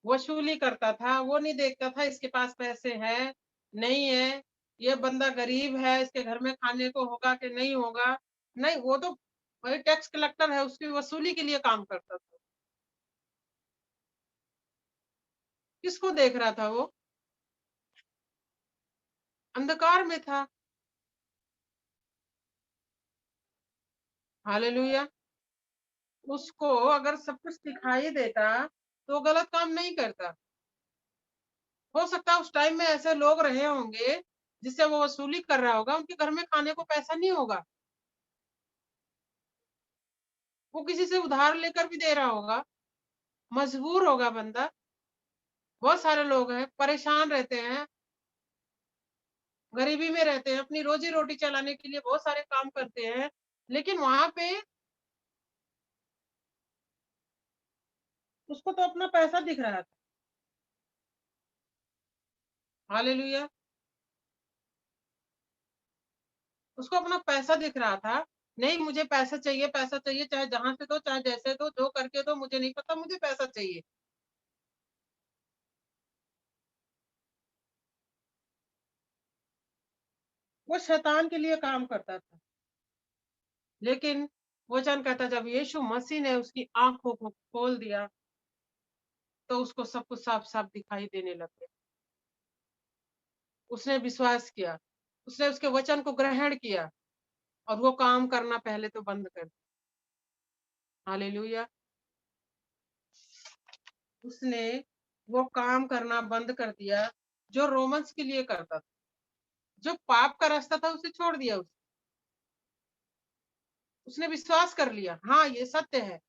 वसूली करता था। वो नहीं देखता था इसके पास पैसे है, नहीं है, ये बंदा गरीब है, इसके घर में खाने को होगा कि नहीं होगा। नहीं, वो तो वही टैक्स कलेक्टर है, उसकी वसूली के लिए काम करता था। किसको देख रहा था वो? अंधकार में था। हालेलुया। उसको अगर सब कुछ दिखाई देता, तो गलत काम नहीं करता। हो सकता है उस टाइम में ऐसे लोग रहे होंगे जिससे वो वसूली कर रहा होगा, उनके घर में खाने को पैसा नहीं होगा, वो किसी से उधार लेकर भी दे रहा होगा, मजबूर होगा बंदा। बहुत सारे लोग हैं, परेशान रहते हैं, गरीबी में रहते हैं, अपनी रोजी रोटी चलाने के लिए बहुत सारे काम करते हैं, लेकिन वहां पे उसको तो अपना पैसा दिख रहा था। हालेलुया। उसको अपना पैसा दिख रहा था। नहीं, मुझे पैसा चाहिए, चाहे जहां से दो, चाहे जैसे दो, जो करके दो, मुझे नहीं पता, मुझे पैसा चाहिए। वो शैतान के लिए काम करता था। लेकिन वचन कहता, जब यीशु मसीह ने उसकी आंखों को खोल दिया, तो उसको सब कुछ साफ साफ दिखाई देने लग गया। उसने विश्वास किया, उसने उसके वचन को ग्रहण किया, और वो काम करना पहले तो बंद कर दिया। हालेलुया। उसने वो काम करना बंद कर दिया जो रोमन्स के लिए करता था। जो पाप का रास्ता था उसे छोड़ दिया। उसने विश्वास कर लिया, हाँ ये सत्य है,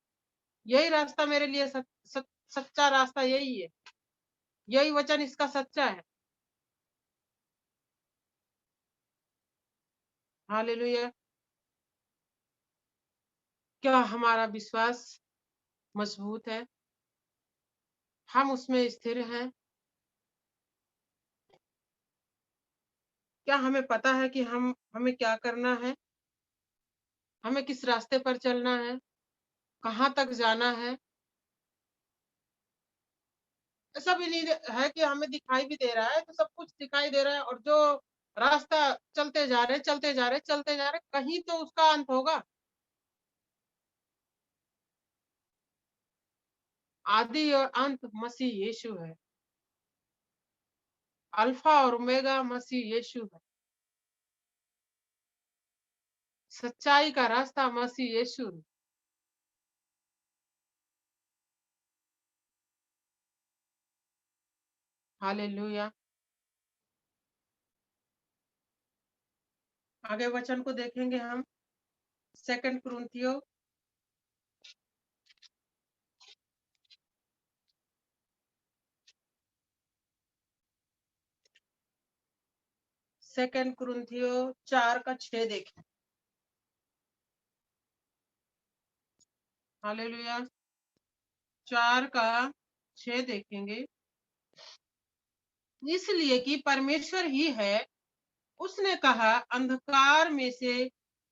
यही रास्ता मेरे लिए सच्चा रास्ता यही है, यही वचन इसका सच्चा है। हालेलुया। क्या हमारा विश्वास मजबूत है? हम उसमें स्थिर हैं? क्या हमें पता है कि हमें क्या करना है? हमें किस रास्ते पर चलना है? कहाँ तक जाना है? ऐसा भी नहीं है कि हमें दिखाई भी दे रहा है, तो सब कुछ दिखाई दे रहा है, और जो रास्ता चलते जा रहे चलते जा रहे चलते जा रहे, कहीं तो उसका अंत होगा। आदि और अंत मसीह यीशु है। अल्फा और ओमेगा मसीह यीशु है। सच्चाई का रास्ता मसीह यीशु है। हालेलुया। आगे वचन को देखेंगे हम। सेकंड कुरिन्थियों, सेकंड कुरिन्थियों 4:6 देखें। हालेलुया। 4:6 देखेंगे। इसलिए कि परमेश्वर ही है, उसने कहा अंधकार में से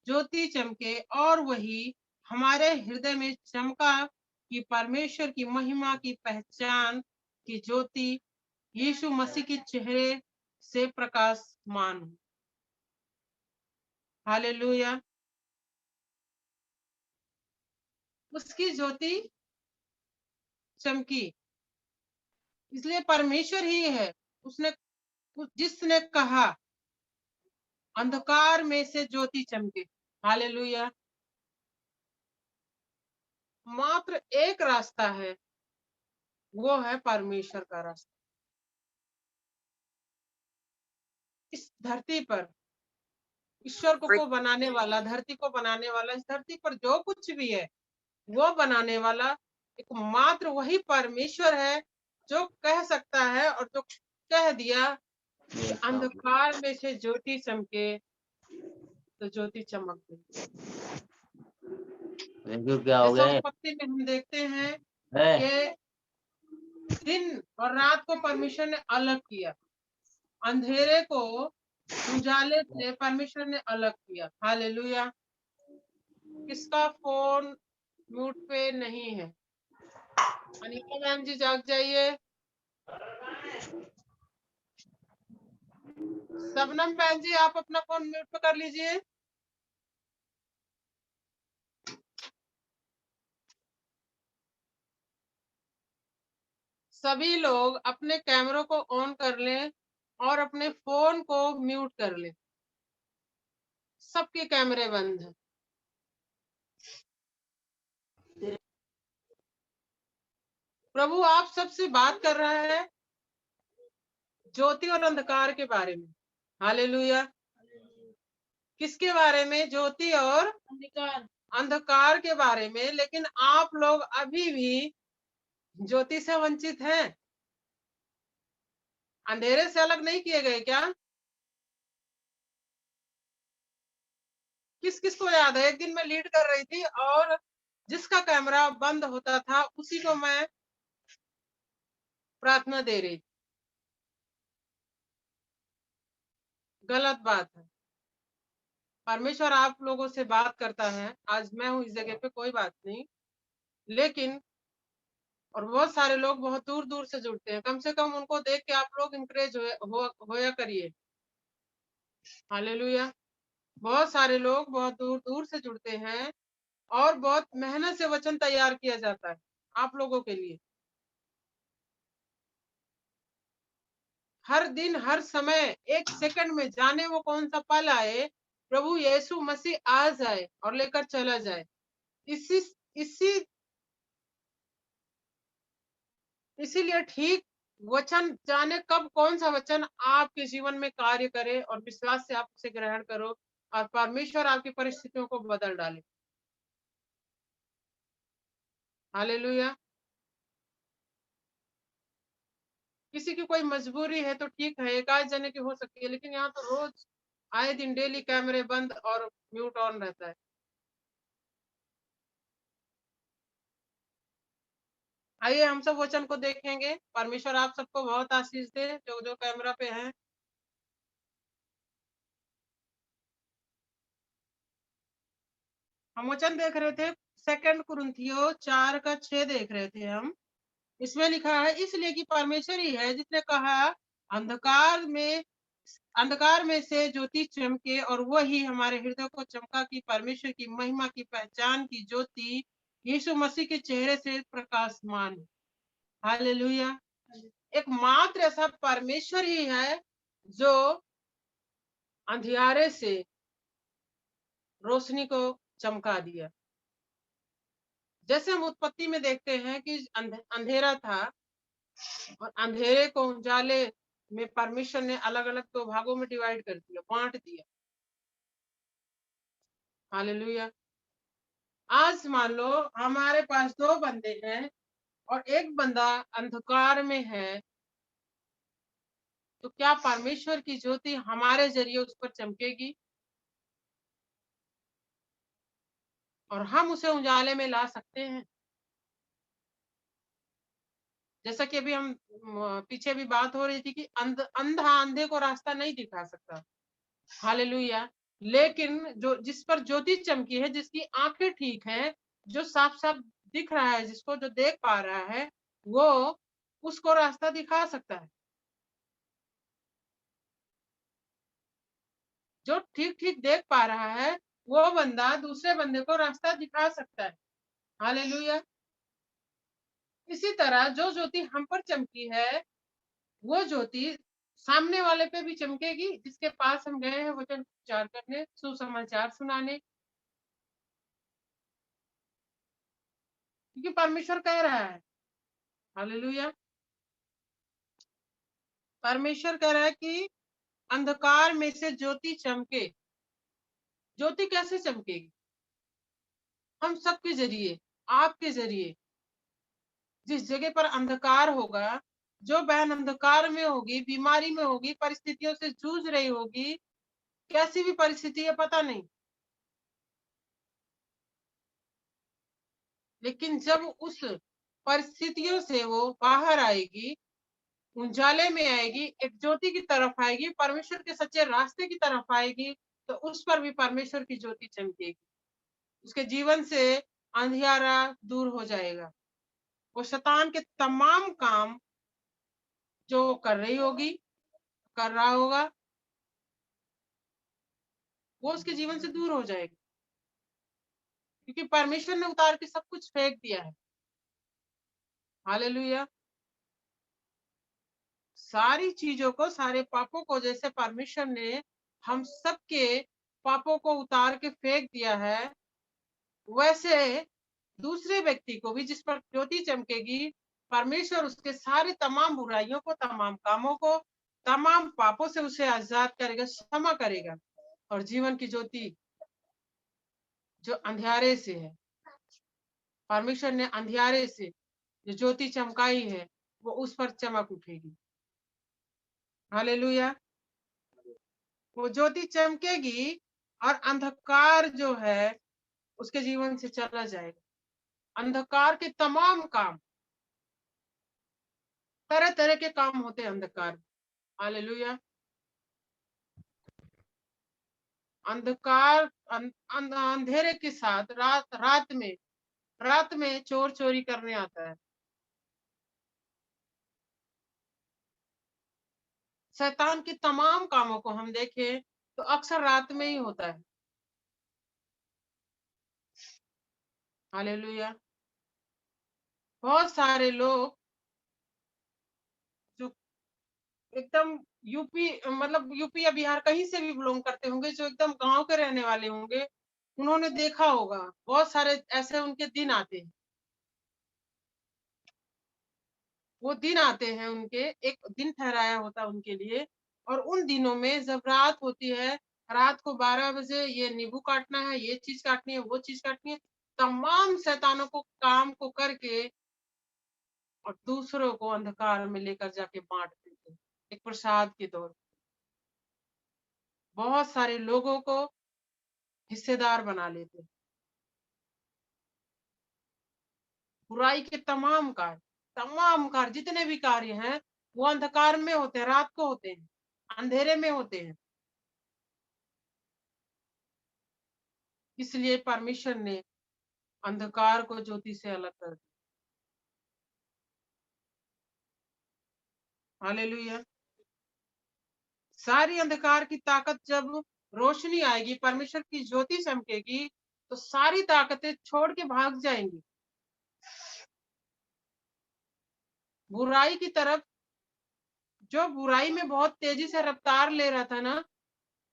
ज्योति चमके, और वही हमारे हृदय में चमका कि परमेश्वर की महिमा की पहचान की ज्योति यीशु मसीह के चेहरे से प्रकाशमान हो। हालेलुया। उसकी ज्योति चमकी, इसलिए परमेश्वर ही है, उसने जिसने कहा अंधकार में से ज्योति चमके। हालेलुया। मात्र एक रास्ता है, वो है परमेश्वर का रास्ता। इस धरती पर ईश्वर को बनाने वाला, धरती को बनाने वाला, इस धरती पर जो कुछ भी है वो बनाने वाला एकमात्र वही परमेश्वर है, जो कह सकता है, और जो कह दिया कि अंधकार में से ज्योति चमके, तो ज्योति चमक गई। क्या हो जैसा गया उत्पत्ति में हम देखते हैं है? कि दिन और रात को परमेश्वर ने अलग किया, अंधेरे को उजाले से परमेश्वर ने अलग किया। हालेलुया। किसका फोन म्यूट पे नहीं है? अनिका मैम जी जाग जाइए। सबनम बहन जी आप अपना फोन म्यूट पे कर लीजिए। सभी लोग अपने कैमरों को ऑन कर लें और अपने फोन को म्यूट कर लें। सबके कैमरे बंद हैं। प्रभु आप सबसे बात कर रहा है ज्योति और अंधकार के बारे में। हालेलुया। किसके बारे में? ज्योति और अंधकार के बारे में। लेकिन आप लोग अभी भी ज्योति से वंचित हैं, अंधेरे से अलग नहीं किए गए क्या? किस किस को याद है? एक दिन मैं लीड कर रही थी और जिसका कैमरा बंद होता था उसी को मैं प्रार्थना दे रही थी। गलत बात है। परमेश्वर आप लोगों से बात करता है। आज मैं हूँ इस जगह पे, कोई बात नहीं, लेकिन और बहुत सारे लोग बहुत दूर दूर से जुड़ते हैं। कम से कम उनको देख के आप लोग इंकरेज होया करिए। हालेलुया। बहुत सारे लोग बहुत दूर दूर से जुड़ते हैं और बहुत मेहनत से वचन तैयार किया जाता है आप लोगों के लिए। हर दिन हर समय एक सेकंड में, जाने वो कौन सा पल आए, प्रभु यीशु मसीह आ जाए और लेकर चला जाए। इसी इसी इसीलिए ठीक वचन, जाने कब कौन सा वचन आपके जीवन में कार्य करे और विश्वास से आप उसे ग्रहण करो और परमेश्वर आपकी परिस्थितियों को बदल डाले। हालेलुया। किसी की कोई मजबूरी है तो ठीक है, एक आध जने की हो सकती है, लेकिन यहाँ तो रोज आए दिन डेली कैमरे बंद और म्यूट ऑन रहता है। आइए हम सब वचन को देखेंगे। परमेश्वर आप सबको बहुत आशीष दे जो जो कैमरा पे हैं। हम वचन देख रहे थे, सेकंड कुरिन्थियों 4:6 देख रहे थे हम। इसमें लिखा है, इसलिए कि परमेश्वर ही है जिसने कहा, अंधकार में अंधकार में से ज्योति चमके, और वही हमारे हृदय को चमका कि परमेश्वर की महिमा की पहचान की ज्योति यीशु मसीह के चेहरे से प्रकाशमान हो। हालेलुया। एकमात्र ऐसा परमेश्वर ही है जो अंधियारे से रोशनी को चमका दिया। जैसे हम उत्पत्ति में देखते हैं कि अंधेरा था और अंधेरे को उजाले में परमेश्वर ने अलग अलग दो भागों में डिवाइड कर दिया, बांट दिया। हालेलुया। आज मान लो हमारे पास दो बंदे हैं और एक बंदा अंधकार में है, तो क्या परमेश्वर की ज्योति हमारे जरिए उस पर चमकेगी और हम उसे उजाले में ला सकते हैं? जैसा कि अभी हम पीछे भी बात हो रही थी कि अंधा अंधे को रास्ता नहीं दिखा सकता। हालेलुया। लेकिन जो जिस पर ज्योति चमकी है, जिसकी आंखें ठीक हैं, जो साफ साफ दिख रहा है, जिसको जो देख पा रहा है, वो उसको रास्ता दिखा सकता है। जो ठीक ठीक देख पा रहा है वो बंदा दूसरे बंदे को रास्ता दिखा सकता है। हालेलुया। इसी तरह जो ज्योति हम पर चमकी है, वो ज्योति सामने वाले पे भी चमकेगी, जिसके पास हम गए हैं वचन प्रचार करने, सुसमाचार सुनाने। क्योंकि परमेश्वर कह रहा है, हालेलुया, परमेश्वर कह रहा है कि अंधकार में से ज्योति चमके। ज्योति कैसे चमकेगी? हम सबके जरिए, आपके जरिए। जिस जगह पर अंधकार होगा, जो बहन अंधकार में होगी, बीमारी में होगी, परिस्थितियों से जूझ रही होगी, कैसी भी परिस्थिति है पता नहीं, लेकिन जब उस परिस्थितियों से वो बाहर आएगी, उजाले में आएगी, एक ज्योति की तरफ आएगी, परमेश्वर के सच्चे रास्ते की तरफ आएगी, तो उस पर भी परमेश्वर की ज्योति चमकेगी। उसके जीवन से अंधियारा दूर हो जाएगा। वो शैतान के तमाम काम जो वो कर रही होगी, कर रहा होगा, वो उसके जीवन से दूर हो जाएगा, क्योंकि परमेश्वर ने उतार के सब कुछ फेंक दिया है। हालेलुया। सारी चीजों को, सारे पापों को, जैसे परमेश्वर ने हम सबके पापों को उतार के फेंक दिया है, वैसे दूसरे व्यक्ति को भी जिस पर ज्योति चमकेगी, परमेश्वर उसके सारे तमाम बुराइयों को, तमाम कामों को, तमाम पापों से उसे आजाद करेगा, क्षमा करेगा, और जीवन की ज्योति जो अंधियारे से है, परमेश्वर ने अंधियारे से जो ज्योति चमकाई है, वो उस पर चमक उठेगी। हालेलुया। वो ज्योति चमकेगी और अंधकार जो है उसके जीवन से चला जाएगा। अंधकार के तमाम काम, तरह तरह के काम होते हैं अंधकार में। हालेलुया। अंधकार अंधेरे के साथ रात में चोर चोरी करने आता है। शैतान के तमाम कामों को हम देखें तो अक्सर रात में ही होता है। हालेलुया। बहुत सारे लोग जो एकदम यूपी, मतलब यूपी या बिहार कहीं से भी बिलोंग करते होंगे, जो एकदम गांव के रहने वाले होंगे, उन्होंने देखा होगा बहुत सारे ऐसे उनके दिन आते हैं। वो दिन आते हैं, उनके एक दिन ठहराया होता है उनके लिए। और उन दिनों में जब रात होती है, रात को 12 बजे ये नींबू काटना है, ये चीज काटनी है, वो चीज काटनी है, तमाम शैतानों को काम को करके और दूसरों को अंधकार में लेकर जाके बांट देते हैं, एक प्रसाद के तौर पे। बहुत सारे लोगों को हिस्सेदार बना लेते हैं। बुराई के तमाम कार्य जितने भी कार्य हैं, वो अंधकार में होते हैं, रात को होते हैं, अंधेरे में होते हैं। इसलिए परमेश्वर ने अंधकार को ज्योति से अलग कर दिया। हालेलुया। सारी अंधकार की ताकत जब रोशनी आएगी, परमेश्वर की ज्योति चमकेगी, तो सारी ताकतें छोड़ के भाग जाएंगी बुराई की तरफ। जो बुराई में बहुत तेजी से रफ्तार ले रहा था ना,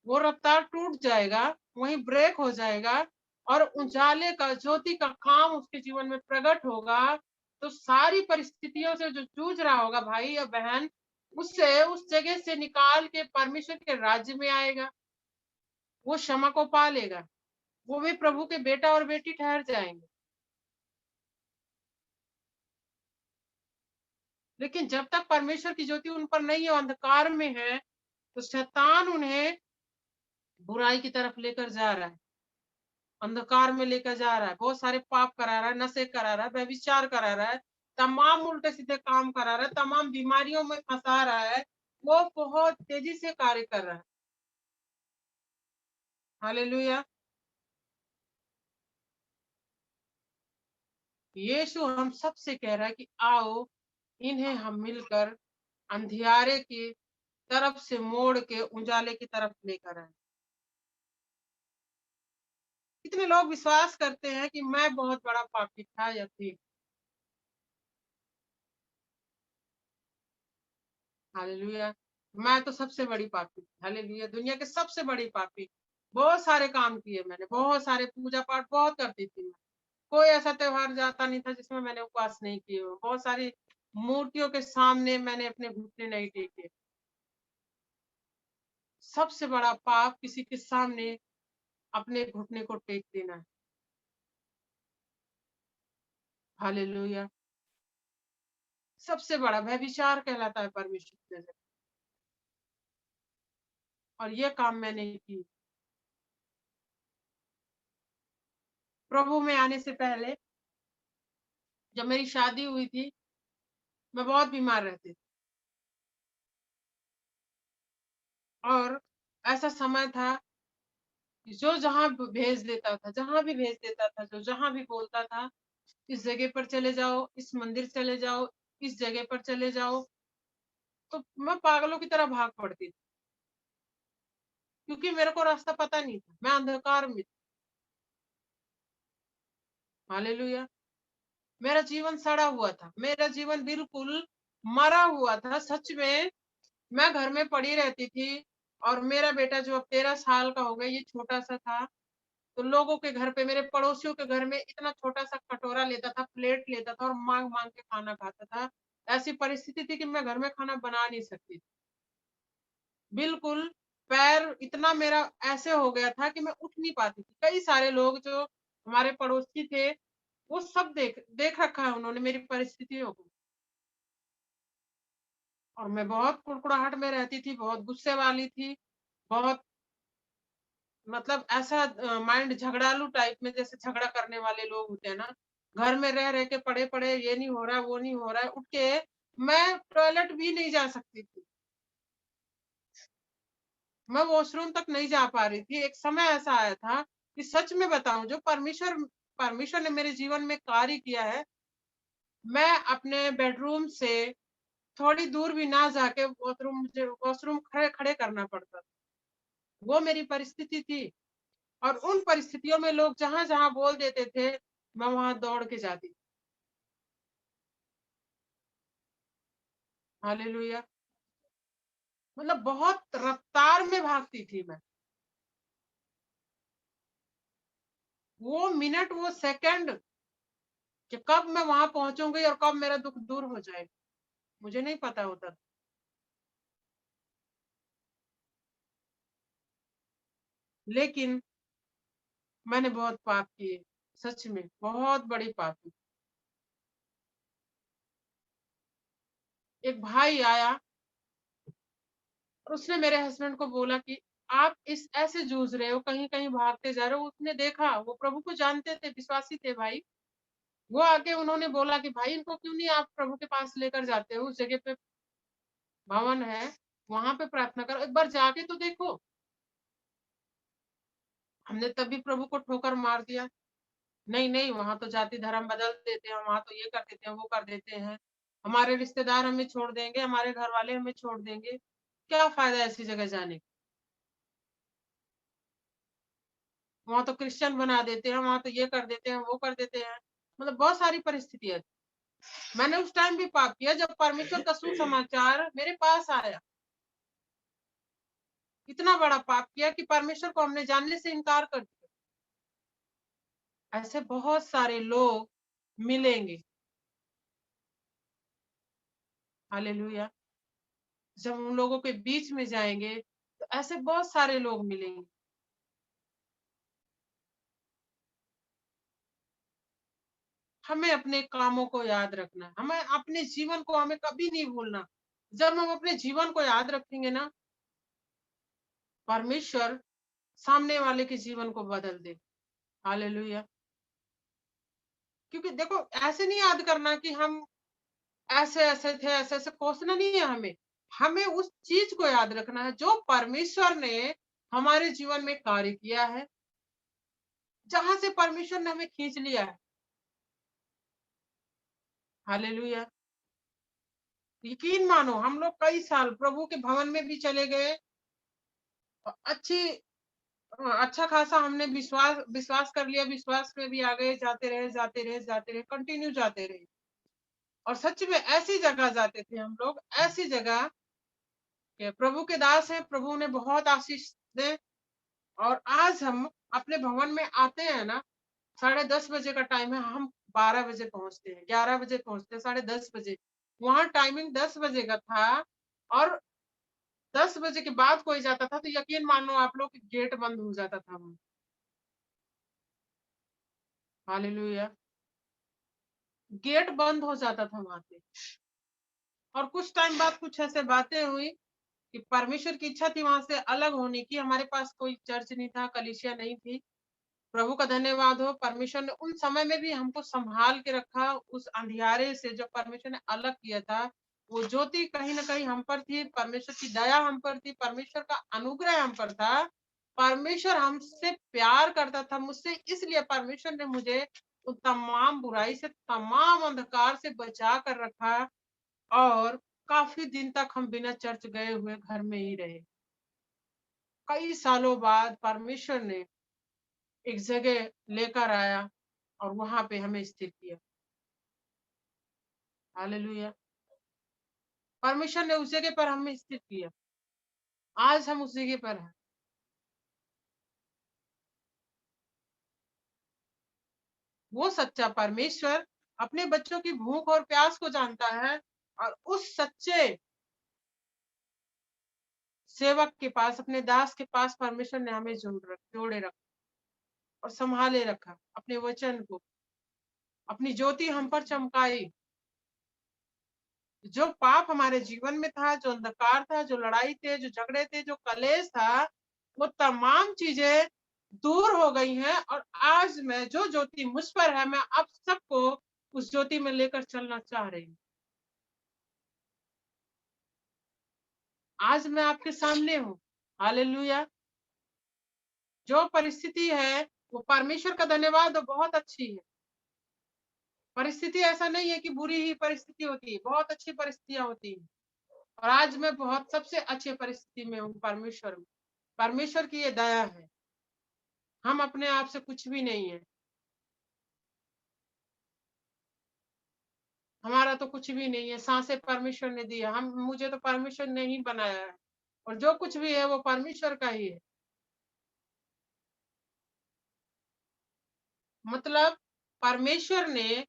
वो रफ्तार टूट जाएगा, वहीं ब्रेक हो जाएगा, और उजाले का ज्योति का काम उसके जीवन में प्रकट होगा। तो सारी परिस्थितियों से जो जूझ रहा होगा भाई या बहन, उससे उस जगह से निकाल के परमेश्वर के राज्य में आएगा। वो क्षमा को पा लेगा, वो भी प्रभु के बेटा और बेटी ठहर जाएंगे। लेकिन जब तक परमेश्वर की ज्योति उन पर नहीं है, अंधकार में है, तो शैतान उन्हें बुराई की तरफ लेकर जा रहा है, अंधकार में लेकर जा रहा है, बहुत सारे पाप करा रहा है, नशे करा रहा है, व्यभिचार करा रहा है, तमाम उल्टे सीधे काम करा रहा है, तमाम बीमारियों में फंसा रहा है। वो बहुत तेजी से कार्य कर रहा है। हालेलुया। यीशु हम सबसे कह रहा है कि आओ, इन्हें हम मिलकर अंधियारे की तरफ से मोड़ के उजाले की तरफ लेकर आए। कितने लोग विश्वास करते हैं कि मैं बहुत बड़ा पापी था या थी। हालेलुया। मैं तो सबसे बड़ी पापी थी। हालेलुया। दुनिया के सबसे बड़ी पापी। बहुत सारे काम किए मैंने, बहुत सारे पूजा पाठ बहुत करती थी मैं। कोई ऐसा त्योहार जाता नहीं था जिसमें मैंने उपवास नहीं किए हो। बहुत सारी मूर्तियों के सामने मैंने अपने घुटने नहीं टेके। सबसे बड़ा पाप किसी के सामने अपने घुटने को टेक देना है। हालेलुया। सबसे बड़ा व्यभिचार कहलाता है परमेश्वर की नजर। और ये काम मैंने की। प्रभु में आने से पहले जब मेरी शादी हुई थी, मैं बहुत बीमार रहती थी। और ऐसा समय था कि जो जहाँ भेज देता था, जहाँ भी भेज देता था, जो जहाँ भी बोलता था, इस जगह पर चले जाओ, इस मंदिर चले जाओ, इस जगह पर चले जाओ, तो मैं पागलों की तरह भाग पड़ती थी, क्योंकि मेरे को रास्ता पता नहीं था, मैं अंधकार में थी। हालेलुया। मेरा जीवन सड़ा हुआ था, मेरा जीवन बिल्कुल मरा हुआ था सच में। मैं घर में पड़ी रहती थी, और मेरा बेटा जो अब 13 साल का हो गया, ये छोटा सा था। तो लोगों के घर पे, मेरे पड़ोसियों के घर में इतना छोटा सा कटोरा लेता था, प्लेट लेता था और मांग मांग के खाना खाता था। ऐसी परिस्थिति थी कि मैं घर में खाना बना नहीं सकती थी। बिल्कुल पैर इतना मेरा ऐसे हो गया था कि मैं उठ नहीं पाती थी। कई सारे लोग जो हमारे पड़ोसी थे, वो सब देख देख रखा है उन्होंने मेरी परिस्थितियों को। और मैं बहुत कुड़कुड़ाहट में रहती थी, बहुत गुस्से वाली थी, बहुत मतलब ऐसा माइंड झगड़ालू टाइप में, जैसे झगड़ा करने वाले लोग होते हैं ना, घर में रह के पड़े-पड़े ये नहीं हो रहा है, वो नहीं हो रहा है, उठ के मैं टॉयलेट भी नहीं जा सकती थी। मैं वॉशरूम तक नहीं जा पा रही थी। एक समय ऐसा आया था कि सच में बताऊँ, जो परमेश्वर ने मेरे जीवन में कार्य किया है, मैं अपने बेडरूम से थोड़ी दूर भी ना जाके मुझे वॉशरूम खड़े खड़े करना पड़ता था। वो मेरी परिस्थिति थी। और उन परिस्थितियों में लोग जहां-जहां बोल देते थे, मैं वहां दौड़ के जाती। हालेलुया! मतलब बहुत रफ्तार में भागती थी मैं। वो मिनट, वो सेकंड कि कब मैं वहां पहुंचूंगी और कब मेरा दुख दूर हो जाएगा, मुझे नहीं पता होता था। लेकिन मैंने बहुत पाप किए, सच में बहुत बड़ी पापी। एक भाई आया और उसने मेरे हस्बैंड को बोला कि आप इस ऐसे जूझ रहे हो, कहीं-कहीं भागते जा रहे हो। उसने देखा, वो प्रभु को जानते थे, विश्वासी थे भाई। वो आके उन्होंने बोला कि भाई इनको क्यों नहीं आप प्रभु के पास लेकर जाते हो? उस जगह पे भवन है, वहाँ पे प्रार्थना करो, एक बार जाके तो देखो। हमने तभी प्रभु को ठोकर मार दिया। नहीं, नहीं, वहाँ तो जाति धर्म बदल देते हैं, वहाँ तो ये कर देते हैं, वो कर देते हैं। हमारे रिश्तेदार हमें छोड़ देंगे, हमारे घरवाले हमें छोड़ देंगे। क्या फ़ायदा ऐसी जगह जाने का? वहाँ तो क्रिश्चियन बना देते हैं, वहाँ तो ये कर देते हैं, वो कर देते हैं। मतलब बहुत सारी परिस्थितियाँ थी। मैंने उस टाइम भी पाप किया जब परमेश्वर का सुसमाचार मेरे पास आया। इतना बड़ा पाप किया कि परमेश्वर को हमने जानने से इनकार कर दिया। ऐसे बहुत सारे लोग मिलेंगे। हालेलुया! जब उन लोगों के बीच में जाएँगे, तो ऐसे बहुत सारे लोग मिलेंगे। हमें अपने कामों को याद रखना है, हमें अपने जीवन को हमें कभी नहीं भूलना। जब हम अपने जीवन को याद रखेंगे ना, परमेश्वर सामने वाले के जीवन को बदल दे। हालेलुया! क्योंकि देखो, ऐसे नहीं याद करना कि हम ऐसे-ऐसे थे, ऐसे-ऐसे कोसना नहीं है हमें। हमें उस चीज़ को याद रखना है जो परमेश्वर ने हमारे जीवन में कार्य किया है, जहाँ से परमेश्वर ने हमें खींच लिया है। हालेलुया! यकीन मानो, हम लोग कई साल प्रभु के भवन में भी चले गए। अच्छा खासा हमने विश्वास विश्वास कर लिया, विश्वास में भी आ गए, जाते रहे, कंटिन्यू जाते रहे। और सच में ऐसी जगह जाते थे हम लोग, ऐसी जगह कि प्रभु के दास हैं, प्रभु ने बहुत आशीष दें। और आज हम अपने भवन में आते हैं ना, 10:30 बजे का टाइम है, हम 12 बजे पहुँचते हैं, 11 बजे पहुँचते हैं, 10:30 बजे। वहाँ टाइमिंग 10 बजे का था। और 10 बजे के बाद कोई जाता था तो यकीन मान लो आप लोग, गेट बंद हो जाता था वहाँ। हालेलुया! गेट बंद हो जाता था वहाँ पे। और कुछ टाइम बाद कुछ ऐसे बातें हुई कि परमेश्वर की इच्छा थी वहाँ से अलग होने की। हमारे पास कोई चर्च नहीं था, कलीसिया नहीं थी। प्रभु का धन्यवाद हो, परमेश्वर ने उन समय में भी हमको संभाल के रखा। उस अंधियारे से जो परमेश्वर ने अलग किया था, वो ज्योति कहीं न कहीं हम पर थी, परमेश्वर की दया हम पर थी, परमेश्वर का अनुग्रह हम पर था। परमेश्वर हमसे प्यार करता था, मुझसे, इसलिए परमेश्वर ने मुझे उन तमाम बुराई से, तमाम अंधकार से बचा कर रखा। और काफ़ी दिन तक हम बिना चर्च गए हुए घर में ही रहे। कई सालों बाद परमेश्वर ने एक जगह लेकर आया और वहाँ पे हमें स्थिर किया। हालेलुया! परमेश्वर ने उस जगह पर हमें स्थिर किया। आज हम उस जगह पर हैं। वो सच्चा परमेश्वर अपने बच्चों की भूख और प्यास को जानता है। और उस सच्चे सेवक के पास, अपने दास के पास परमेश्वर ने हमें जोड़े रखा और सँभाले रखा, अपने वचन को, अपनी ज्योति हम पर चमकाई। जो पाप हमारे जीवन में था, जो अंधकार था, जो लड़ाई थे, जो झगड़े थे, जो कलेश था, वो तमाम चीज़ें दूर हो गई हैं, और आज मैं जो ज्योति मुझ पर है, मैं आप सबको उस ज्योति में लेकर चलना चाह रही हूँ। आज मैं आपके सामने हूँ। हालेलुया। जो परिस्थिति है वो परमेश्वर का धन्यवाद, वो बहुत अच्छी है। परिस्थिति ऐसा नहीं है कि बुरी ही परिस्थिति होती है, बहुत अच्छी परिस्थितियां होती हैं। और आज मैं बहुत सबसे अच्छी परिस्थिति में हूँ परमेश्वर में। परमेश्वर की ये दया है। हम अपने आप से कुछ भी नहीं है। हमारा तो कुछ भी नहीं है, सांसें परमेश्वर ने दी है। हम मुझे तो परमेश्वर ने ही बनाया है, और जो कुछ भी है वो परमेश्वर का ही है। मतलब परमेश्वर ने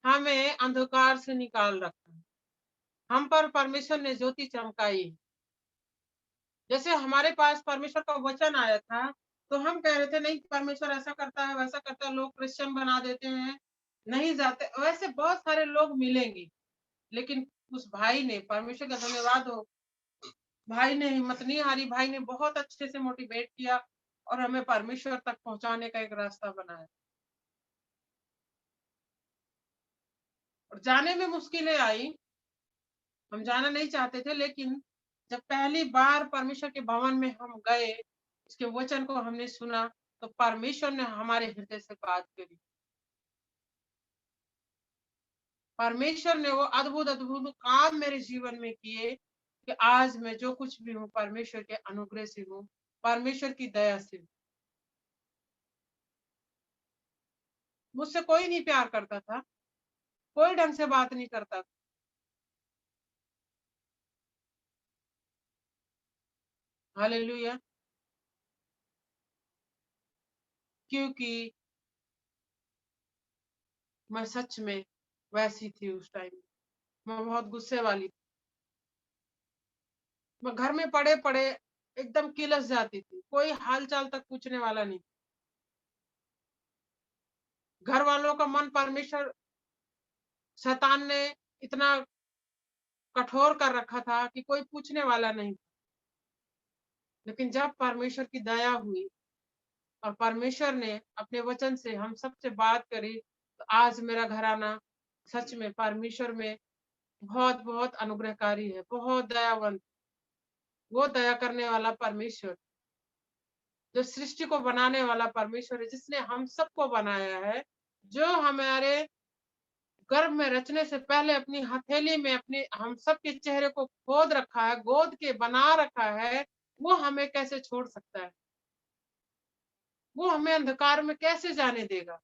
हमें अंधकार से निकाल रखा है। हम पर परमेश्वर ने ज्योति चमकाई है। जैसे हमारे पास परमेश्वर का वचन आया था, तो हम कह रहे थे नहीं, परमेश्वर ऐसा करता है, वैसा करता है, लोग क्रिश्चियन बना देते हैं, नहीं जाते। वैसे बहुत सारे लोग मिलेंगे, लेकिन उस भाई ने, परमेश्वर का धन्यवाद हो, भाई ने हिम्मत नहीं हारी, भाई ने बहुत अच्छे से मोटिवेट किया और हमें परमेश्वर तक पहुंचाने का एक रास्ता बनाया। और जाने में मुश्किलें आई, हम जाना नहीं चाहते थे, लेकिन जब पहली बार परमेश्वर के भवन में हम गए, उसके वचन को हमने सुना, तो परमेश्वर ने हमारे हृदय से बात करी। परमेश्वर ने वो अद्भुत अद्भुत काम मेरे जीवन में किए कि आज मैं जो कुछ भी हूँ परमेश्वर के अनुग्रह से हूँ, परमेश्वर की दया से हूँ। मुझसे कोई नहीं प्यार करता था, कोई ढंग से बात नहीं करता था। हालेलुया। क्योंकि मैं सच में वैसी थी उस टाइम। मैं बहुत गुस्से वाली थी। मैं घर में पड़े पड़े एकदम किलस जाती थी, कोई हाल चाल तक पूछने वाला नहीं। घर वालों का मन परमेश्वर, शैतान ने इतना कठोर कर रखा था कि कोई पूछने वाला नहीं। लेकिन जब परमेश्वर की दया हुई और परमेश्वर ने अपने वचन से हम सबसे बात करी, तो आज मेरा घराना सच में परमेश्वर में बहुत बहुत अनुग्रहकारी है, बहुत दयावंत। वो दया करने वाला परमेश्वर, जो सृष्टि को बनाने वाला परमेश्वर है, जिसने हम सबको बनाया है, जो हमारे गर्भ में रचने से पहले अपनी हथेली में अपने हम सबके चेहरे को खोद रखा है, गोद के बना रखा है, वो हमें कैसे छोड़ सकता है? वो हमें अंधकार में कैसे जाने देगा?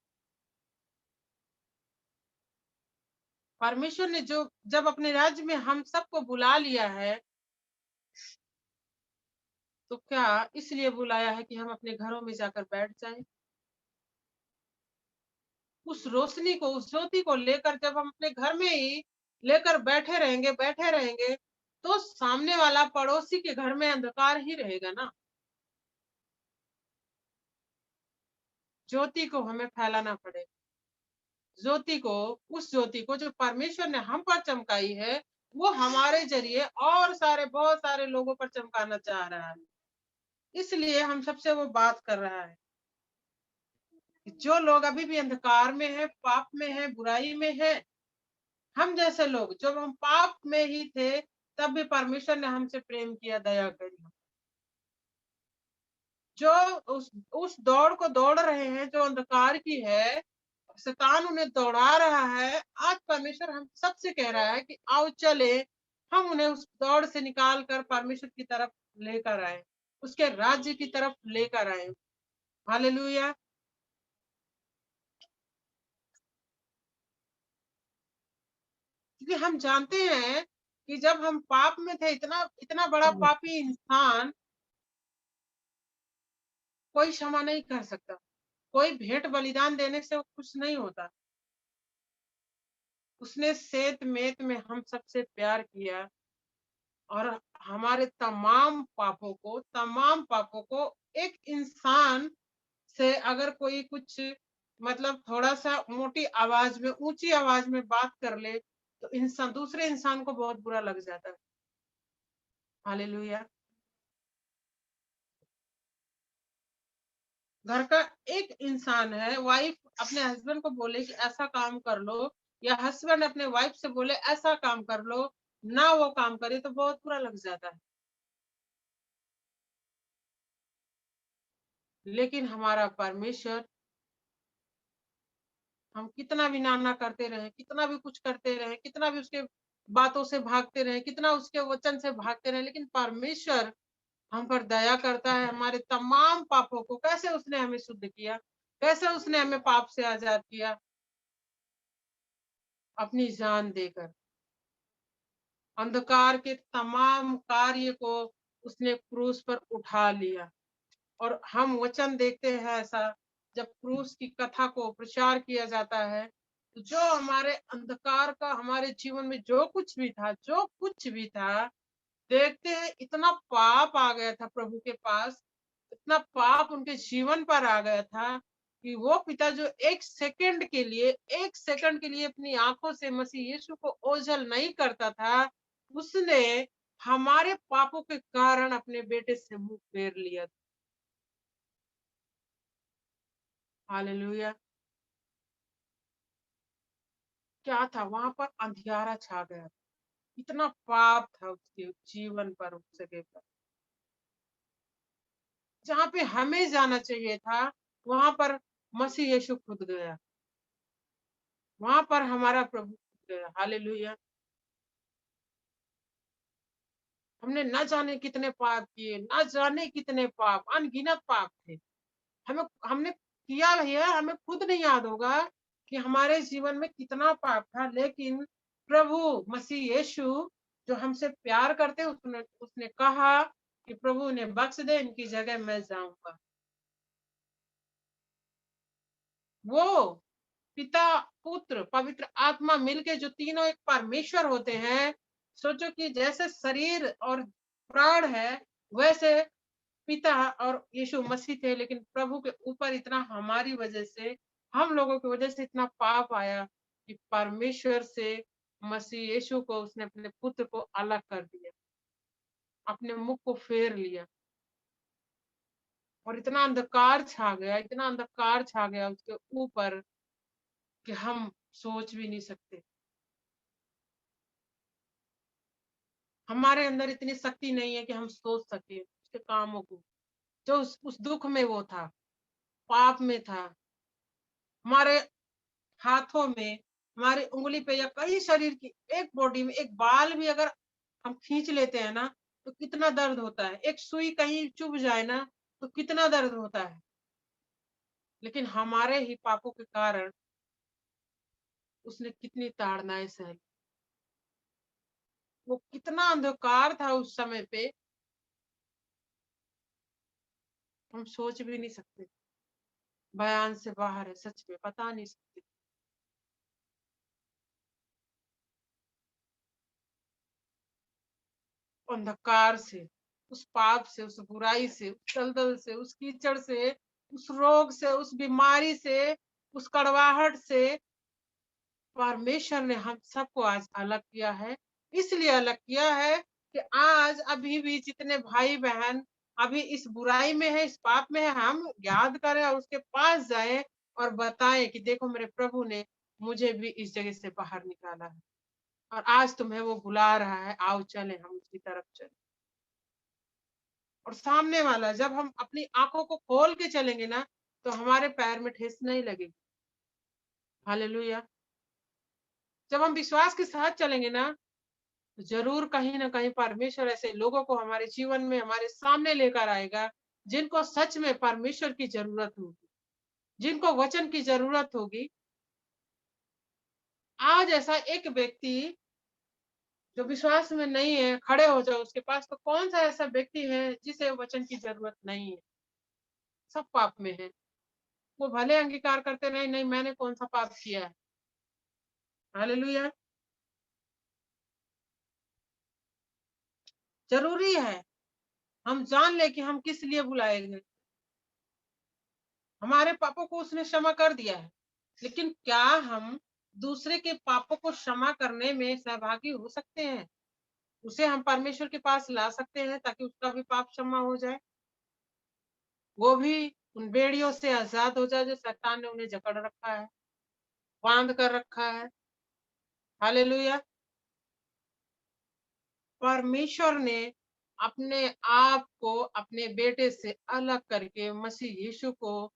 परमेश्वर ने जो जब अपने राज्य में हम सबको बुला लिया है, तो क्या इसलिए बुलाया है कि हम अपने घरों में जाकर बैठ जाएं? उस रोशनी को, उस ज्योति को लेकर जब हम अपने घर में ही लेकर बैठे रहेंगे, तो सामने वाला पड़ोसी के घर में अंधकार ही रहेगा ना। ज्योति को हमें फैलाना पड़ेगा। ज्योति को, उस ज्योति को जो परमेश्वर ने हम पर चमकाई है, वो हमारे जरिए और सारे बहुत सारे लोगों पर चमकाना चाह रहा है। इसलिए हम सबसे वो बात कर रहा है कि जो लोग अभी भी अंधकार में है, पाप में है, बुराई में है, हम जैसे लोग जब हम पाप में ही थे, तब भी परमेश्वर ने हमसे प्रेम किया, दया करी। जो उस दौड़ को दौड़ रहे हैं जो अंधकार की है, शैतान उन्हें दौड़ा रहा है, आज परमेश्वर हम सबसे कह रहा है कि आओ चले, हम उन्हें उस दौड़ से निकाल कर परमेश्वर की तरफ लेकर आए, उसके राज्य की तरफ लेकर आए। हालेलुया। क्योंकि हम जानते हैं कि जब हम पाप में थे, इतना इतना बड़ा पापी इंसान कोई क्षमा नहीं कर सकता, कोई भेंट बलिदान देने से वो खुश नहीं होता। उसने सेत मेत में हम सबसे प्यार किया, और हमारे तमाम पापों को एक इंसान से अगर कोई कुछ, मतलब थोड़ा सा मोटी आवाज में, ऊंची आवाज में बात कर ले, तो इंसान, दूसरे इंसान को बहुत बुरा लग जाता है। हालेलुया। घर का एक इंसान है, वाइफ अपने हस्बैंड को बोले कि ऐसा काम कर लो, या हस्बैंड अपने वाइफ से बोले ऐसा काम कर लो, ना वो काम करे तो बहुत बुरा लग जाता है। लेकिन हमारा परमेश्वर, हम कितना भी ना करते रहे, कितना भी कुछ करते रहे, कितना भी उसके बातों से भागते रहे, कितना उसके वचन से भागते रहे, लेकिन परमेश्वर हम पर दया करता है। हमारे तमाम पापों को कैसे उसने हमें शुद्ध किया, कैसे उसने हमें पाप से आजाद किया, अपनी जान देकर। अंधकार के तमाम कार्य को उसने क्रूस पर उठा लिया। और हम वचन देखते हैं ऐसा, जब क्रूस की कथा को प्रचार किया जाता है, तो जो हमारे अंधकार का हमारे जीवन में जो कुछ भी था, देखते हैं इतना पाप आ गया था प्रभु के पास, इतना पाप उनके जीवन पर आ गया था कि वो पिता जो एक सेकंड के लिए अपनी आंखों से मसीह यीशु को ओझल नहीं करता था, उसने हमारे पापों के कारण अपने बेटे से मुंह फेर लिया। हालेलुया। क्या था वहां पर? अंधियारा छा गया, इतना पाप था उसके जीवन पर, उस जगह पर जहाँ पे हमें जाना चाहिए था, वहां पर मसीह यीशु खुद गया, वहां पर हमारा प्रभु खुद गया। हालेलुया। हमने न जाने कितने पाप किए, न जाने कितने पाप, अनगिनत पाप थे। हमें हमने किया है, हमें खुद नहीं याद होगा कि हमारे जीवन में कितना पाप था, लेकिन प्रभु मसीह यीशु जो हमसे प्यार करते, उसने उसने कहा कि प्रभु ने बख्श दे, इनकी जगह मैं जाऊंगा। वो पिता, पुत्र, पवित्र आत्मा मिलके जो तीनों एक परमेश्वर होते हैं, सोचो कि जैसे शरीर और प्राण है, वैसे पिता और यीशु मसीह थे, लेकिन प्रभु के ऊपर इतना हमारी वजह से, हम लोगों की वजह से इतना पाप आया कि परमेश्वर से मसीह यीशु को उसने अपने पुत्र को अलग कर दिया, अपने मुख को फेर लिया, और इतना अंधकार छा गया, इतना अंधकार छा गया उसके ऊपर कि हम सोच भी नहीं सकते। हमारे अंदर इतनी शक्ति नहीं है कि हम सोच सके उसके कामों को। जो उस दुख में वो था, पाप में था, हमारे हाथों में, हमारी उंगली पे, या कहीं शरीर की एक बॉडी में एक बाल भी अगर हम खींच लेते हैं ना, तो कितना दर्द होता है। एक सुई कहीं चुभ जाए ना, तो कितना दर्द होता है। लेकिन हमारे ही पापों के कारण उसने कितनी ताड़नाएं सही। वो कितना अंधकार था उस समय पे, हम सोच भी नहीं सकते। बयान से बाहर है, सच में बता नहीं सकते। अंधकार से, उस पाप से, उस बुराई से, उस दलदल से, उस कीचड़ से, उस रोग से, उस बीमारी से, उस कड़वाहट से परमेश्वर ने हम सबको आज अलग किया है। इसलिए अलग किया है कि आज अभी भी जितने भाई बहन अभी इस बुराई में है, इस पाप में है, हम याद करें और उसके पास जाएं और बताएं कि देखो मेरे प्रभु ने मुझे भी इस जगह से बाहर निकाला है, और आज तुम्हें वो बुला रहा है, आओ चले हम उसकी तरफ चले। और सामने वाला, जब हम अपनी आंखों को खोल के चलेंगे ना, तो हमारे पैर में ठेस नहीं लगेगी। हालेलुया। जब हम विश्वास के साथ चलेंगे ना, तो जरूर कहीं ना कहीं परमेश्वर ऐसे लोगों को हमारे जीवन में हमारे सामने लेकर आएगा, जिनको सच में परमेश्वर की जरूरत होगी, जिनको वचन की जरूरत होगी। आज ऐसा एक व्यक्ति जो विश्वास में नहीं है, खड़े हो जाओ उसके पास, तो कौन सा ऐसा व्यक्ति है जिसे वचन की जरूरत नहीं है? सब पाप में है। वो भले अंगीकार करते नहीं, नहीं मैंने कौन सा पाप किया है। हालेलुया। जरूरी है हम जान ले कि हम किस लिए बुलाए गए। हमारे पापों को उसने क्षमा कर दिया है, लेकिन क्या हम दूसरे के पापों को क्षमा करने में सहभागी हो सकते हैं? उसे हम परमेश्वर के पास ला सकते हैं ताकि उसका भी पाप क्षमा हो जाए, वो भी उन बेड़ियों से आजाद हो जाओ जो शैतान ने उन्हें जकड़ रखा है, बांध कर रखा है। हालेलुया। परमेश्वर ने अपने आप को अपने बेटे से अलग करके मसीह यीशु को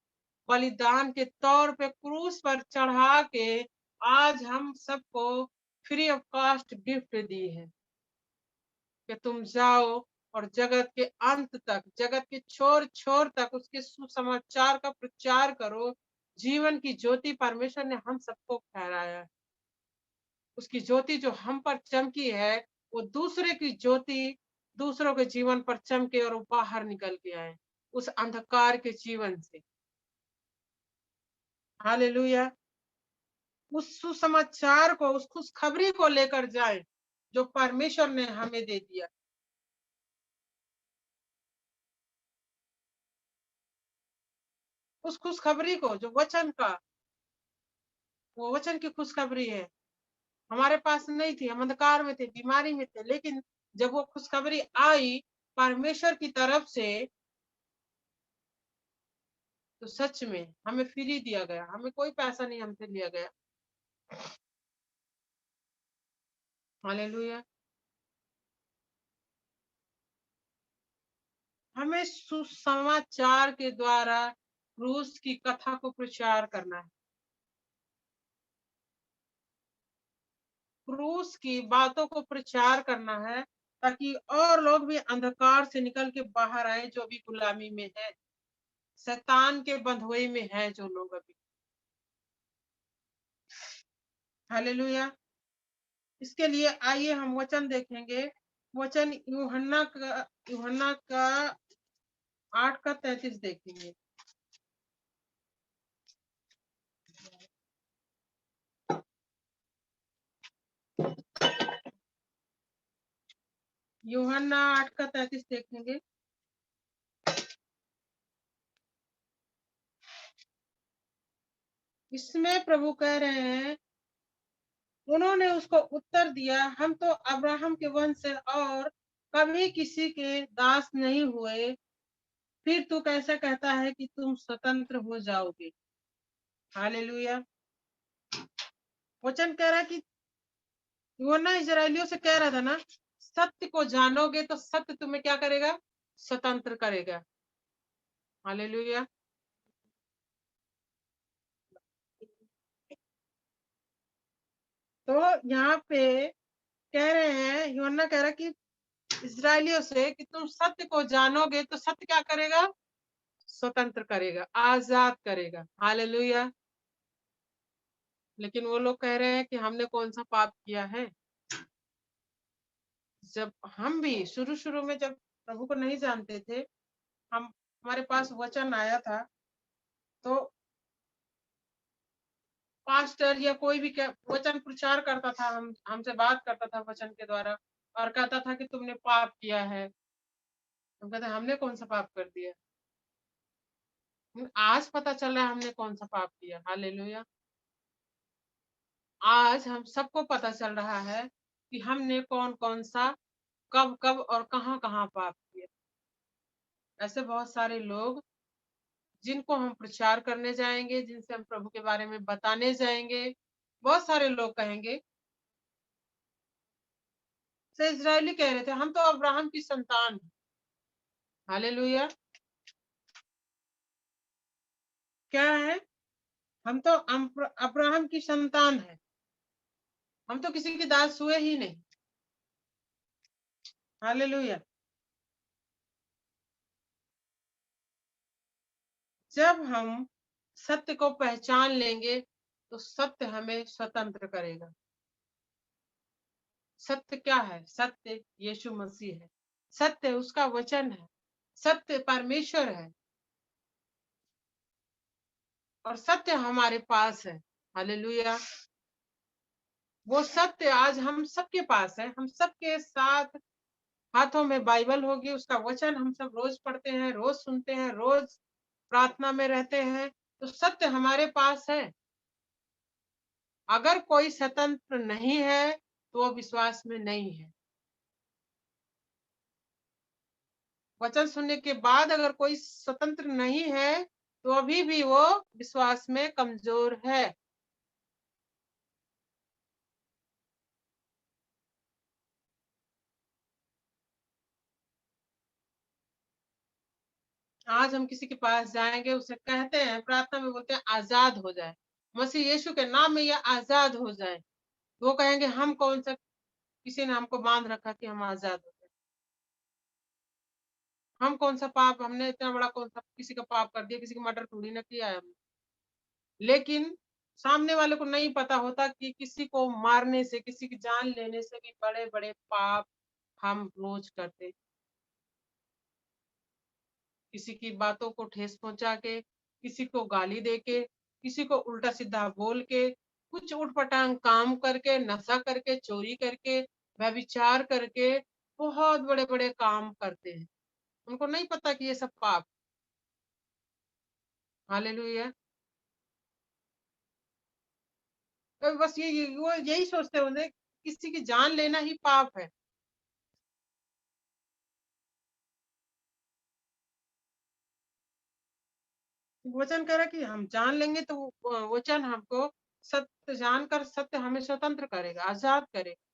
बलिदान के तौर पे क्रूस पर चढ़ा के आज हम सबको फ्री ऑफ कॉस्ट गिफ्ट दी है कि तुम जाओ और जगत के अंत तक, जगत के छोर छोर तक उसके सुसमाचार का प्रचार करो। जीवन की ज्योति परमेश्वर ने हम सबको ठहराया है। उसकी ज्योति जो हम पर चमकी है, वो दूसरे की ज्योति दूसरों के जीवन पर चमके और वो बाहर निकल के आए उस अंधकार के जीवन से। हालेलुया। उस सुसमाचार को, उस खुशखबरी को लेकर जाए जो परमेश्वर ने हमें दे दिया। उस खुशखबरी को जो वचन का, वो वचन की खुशखबरी है। हमारे पास नहीं थी, हम अंधकार में थे, बीमारी में थे, लेकिन जब वो खुशखबरी आई परमेश्वर की तरफ से, तो सच में हमें फ्री दिया गया, हमें कोई पैसा नहीं हमसे लिया गया। हालेलुया। हमें सुसमाचार के द्वारा क्रूस की कथा को प्रचार करना है। क्रूस की बातों को प्रचार करना है ताकि और लोग भी अंधकार से निकल के बाहर आए जो भी गुलामी में है, शैतान के बंधुए में है जो लोग अभी। हालेलुया। इसके लिए आइए हम वचन देखेंगे। वचन यूहन्ना का 8 का 33 देखेंगे। यूहन्ना 8 का 33 देखेंगे। इसमें प्रभु कह रहे हैं, उन्होंने उसको उत्तर दिया, हम तो अब्राहम के वंश से और कभी किसी के दास नहीं हुए, फिर तू कैसे कहता है कि तुम स्वतंत्र हो जाओगे। हालेलुया। वचन कह रहा है कि वो ना इजरायलियों से कह रहा था ना, सत्य को जानोगे तो सत्य तुम्हें क्या करेगा, स्वतंत्र करेगा। हालेलुया। तो यहाँ पे कह रहे हैं, यूहन्ना कह रहा है कि इजरायलियों से कि तुम सत्य को जानोगे तो सत्य क्या करेगा, स्वतंत्र करेगा, आजाद करेगा। हालेलुया। लेकिन वो लोग कह रहे हैं कि हमने कौन सा पाप किया है। जब हम भी शुरू शुरू में जब प्रभु को नहीं जानते थे, हम हमारे पास वचन आया था, तो पास्टर या कोई भी वचन प्रचार करता था, हम हमसे बात करता था वचन के द्वारा और कहता था कि तुमने पाप किया है। हम कहते हमने कौन सा पाप कर दिया। आज पता चल रहा है हमने कौन सा पाप किया। हालेलुया। आज हम सबको पता चल रहा है कि हमने कौन कौन सा, कब कब और कहाँ कहाँ पाप किया। ऐसे बहुत सारे लोग जिनको हम प्रचार करने जाएंगे, जिनसे हम प्रभु के बारे में बताने जाएंगे, बहुत सारे लोग कहेंगे, से इजरायली कह रहे थे हम तो अब्राहम की संतान हैं। हालेलुया। क्या है, हम तो अब्राहम की संतान है, हम तो किसी के दास हुए ही नहीं। हालेलुया। जब हम सत्य को पहचान लेंगे तो सत्य हमें स्वतंत्र करेगा। सत्य क्या है, सत्य यीशु मसीह है, सत्य उसका वचन है, सत्य परमेश्वर है और सत्य हमारे पास है। हालेलुया। वो सत्य आज हम सबके पास है, हम सबके साथ हाथों में बाइबल होगी, उसका वचन हम सब रोज पढ़ते हैं, रोज सुनते हैं, रोज प्रार्थना में रहते हैं, तो सत्य हमारे पास है। अगर कोई स्वतंत्र नहीं है तो वो विश्वास में नहीं है। वचन सुनने के बाद अगर कोई स्वतंत्र नहीं है तो अभी भी वो विश्वास में कमजोर है। आज हम किसी के पास जाएंगे, उसे कहते हैं, प्रार्थना में बोलते हैं आजाद हो जाए, मसीह यीशु के नाम में ये आजाद हो जाए। वो कहेंगे हम कौन सा, किसी ने हमको बांध रखा कि हम आजाद हो जाए? हम कौन सा पाप, हमने इतना बड़ा कौन सा किसी का पाप कर दिया? किसी का मर्डर थोड़ी ना किया है हमने। लेकिन सामने वाले को नहीं पता होता कि किसी को मारने से, किसी की जान लेने से भी बड़े बड़े पाप हम रोज करते। किसी की बातों को ठेस पहुंचा के, किसी को गाली दे के, किसी को उल्टा सीधा बोल के, कुछ उटपटांग काम करके, नशा करके, चोरी करके, व्यभिचार करके बहुत बड़े बड़े काम करते हैं। उनको नहीं पता कि ये सब पाप। हालेलुया। तो बस वो यही सोचते होंगे किसी की जान लेना ही पाप है। वचन कह रहा है कि हम जान लेंगे तो वचन हमको सत्य जानकर, सत्य हमें स्वतंत्र करेगा, आजाद करेगा।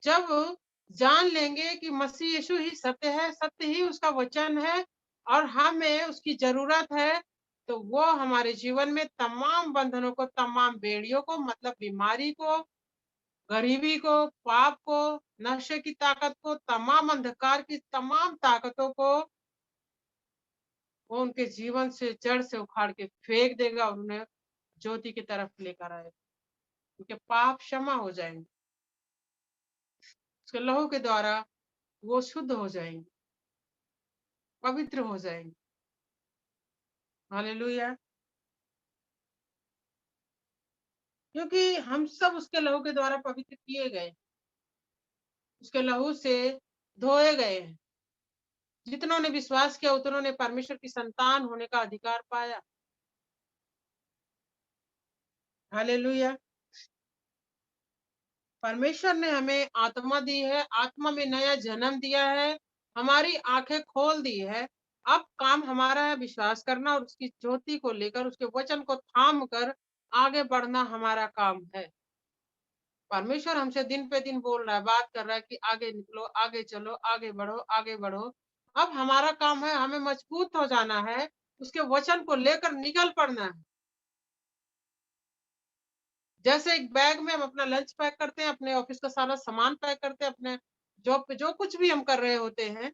जब जान लेंगे कि मसीह यीशु ही सत्य है, सत्य ही उसका वचन है और हमें उसकी जरूरत है, तो वो हमारे जीवन में तमाम बंधनों को, तमाम बेड़ियों को, मतलब बीमारी को, गरीबी को, पाप को, नशे की ताकत को, तमाम अंधकार की तमाम ताकतों को वो उनके जीवन से जड़ से उखाड़ के फेंक देगा और उन्हें ज्योति की तरफ लेकर आएगा। उनके पाप क्षमा हो जाएंगे, उसके लहू के द्वारा वो शुद्ध हो जाएंगे, पवित्र हो जाएंगे। हालेलुया। क्योंकि हम सब उसके लहू के द्वारा पवित्र किए गए, उसके लहू से धोए गए हैं। जितनों ने विश्वास किया उतनों ने परमेश्वर की संतान होने का अधिकार पाया। हालेलुया। परमेश्वर ने हमें आत्मा दी है, आत्मा में नया जन्म दिया है, हमारी आंखें खोल दी है। अब काम हमारा है विश्वास करना और उसकी ज्योति को लेकर, उसके वचन को थाम कर आगे बढ़ना हमारा काम है। परमेश्वर हमसे दिन पे दिन बोल रहा है, बात कर रहा है कि आगे निकलो, आगे चलो, आगे बढ़ो, आगे बढ़ो। अब हमारा काम है, हमें मजबूत हो जाना है, उसके वचन को लेकर निकल पड़ना है। जैसे एक बैग में हम अपना लंच पैक करते हैं, अपने ऑफिस का सारा सामान पैक करते हैं, अपने जॉब पे जो कुछ भी हम कर रहे होते हैं,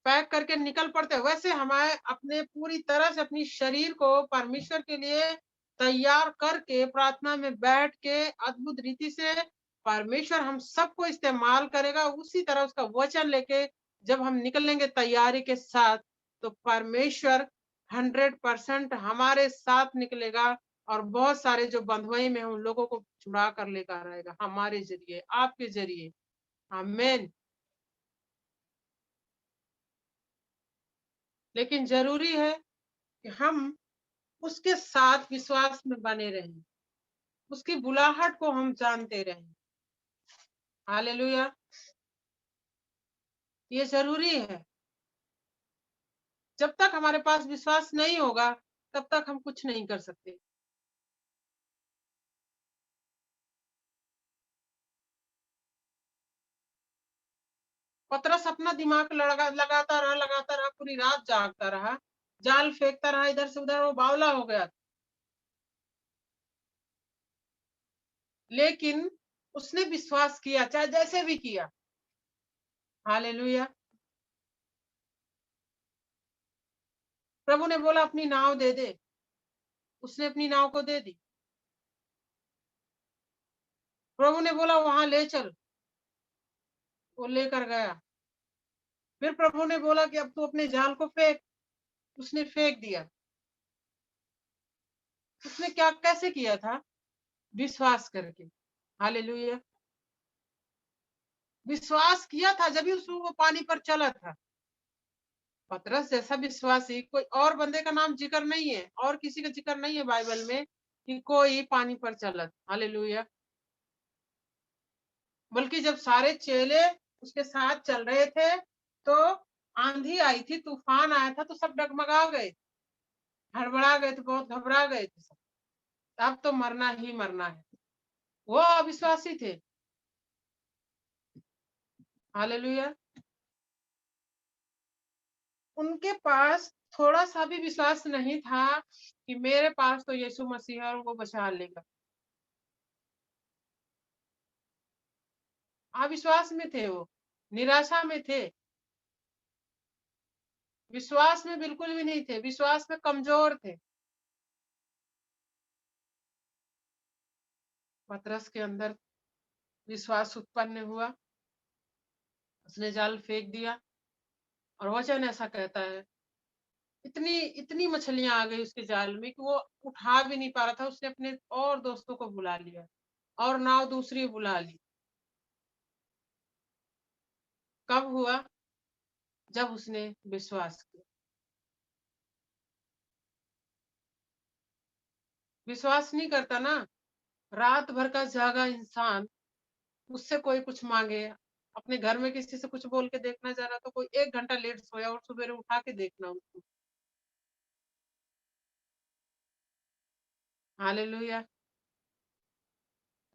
पैक करके निकल पड़ते हैं। वैसे हमारे अपने पूरी तरह से अपनी शरीर को परमेश्वर के लिए तैयार करके प्रार्थना में बैठ के अद्भुत रीति से परमेश्वर हम सबको इस्तेमाल करेगा। उसी तरह उसका वचन लेके जब हम निकलेंगे तैयारी के साथ, तो परमेश्वर 100% हमारे साथ निकलेगा और बहुत सारे जो बंधुआई में हैं, उन लोगों को छुड़ा कर लेकर आएगा हमारे जरिए, आपके जरिए। आमीन। लेकिन जरूरी है कि हम उसके साथ विश्वास में बने रहें, उसकी बुलाहट को हम जानते रहें। हालेलुया। ये जरूरी है। जब तक हमारे पास विश्वास नहीं होगा तब तक हम कुछ नहीं कर सकते। पतरस अपना दिमाग लगाता रहा, पूरी रात जागता रहा, जाल फेंकता रहा इधर से उधर, वो बावला हो गया। लेकिन उसने विश्वास किया, चाहे जैसे भी किया। हालेलुया। प्रभु ने बोला अपनी नाव दे दे, उसने अपनी नाव को दे दी। प्रभु ने बोला वहां ले चल, वो लेकर गया। फिर प्रभु ने बोला कि अब तू अपने जाल को फेंक, उसने फेंक दिया। उसने क्या कैसे किया था? विश्वास करके। हालेलुया। विश्वास किया था जब भी उसको वो पानी पर चला था। पतरस जैसा विश्वासी कोई और बंदे का नाम जिक्र नहीं है, और किसी का जिक्र नहीं है बाइबल में कि कोई पानी पर चला। हालेलुया। बल्कि जब सारे चेले उसके साथ चल रहे थे, तो आंधी आई थी, तूफान आया था, तो सब डगमगा गए, हड़बड़ा गए थे, बहुत घबरा गए थे सब। अब तो मरना ही मरना है। वो अविश्वासी थे। हालेलुया। उनके पास थोड़ा सा भी विश्वास नहीं था कि मेरे पास तो यीशु मसीह है और वो बचा लेगा। अविश्वास में थे वो, निराशा में थे, विश्वास में बिल्कुल भी नहीं थे, विश्वास में कमजोर थे। पतरस के अंदर विश्वास उत्पन्न हुआ, उसने जाल फेंक दिया और वचन ऐसा कहता है, इतनी इतनी मछलियां आ गई उसके जाल में कि वो उठा भी नहीं पा रहा था। उसने अपने और दोस्तों को बुला लिया और नाव दूसरी बुला ली। कब हुआ? जब उसने विश्वास किया। विश्वास नहीं करता ना, रात भर का जागा इंसान, उससे कोई कुछ मांगे, अपने घर में किसी से कुछ बोल के देखना जा रहा तो कोई 1 घंटा लेट सोया और सवेरे उठा के देखना उसको। हालेलुया।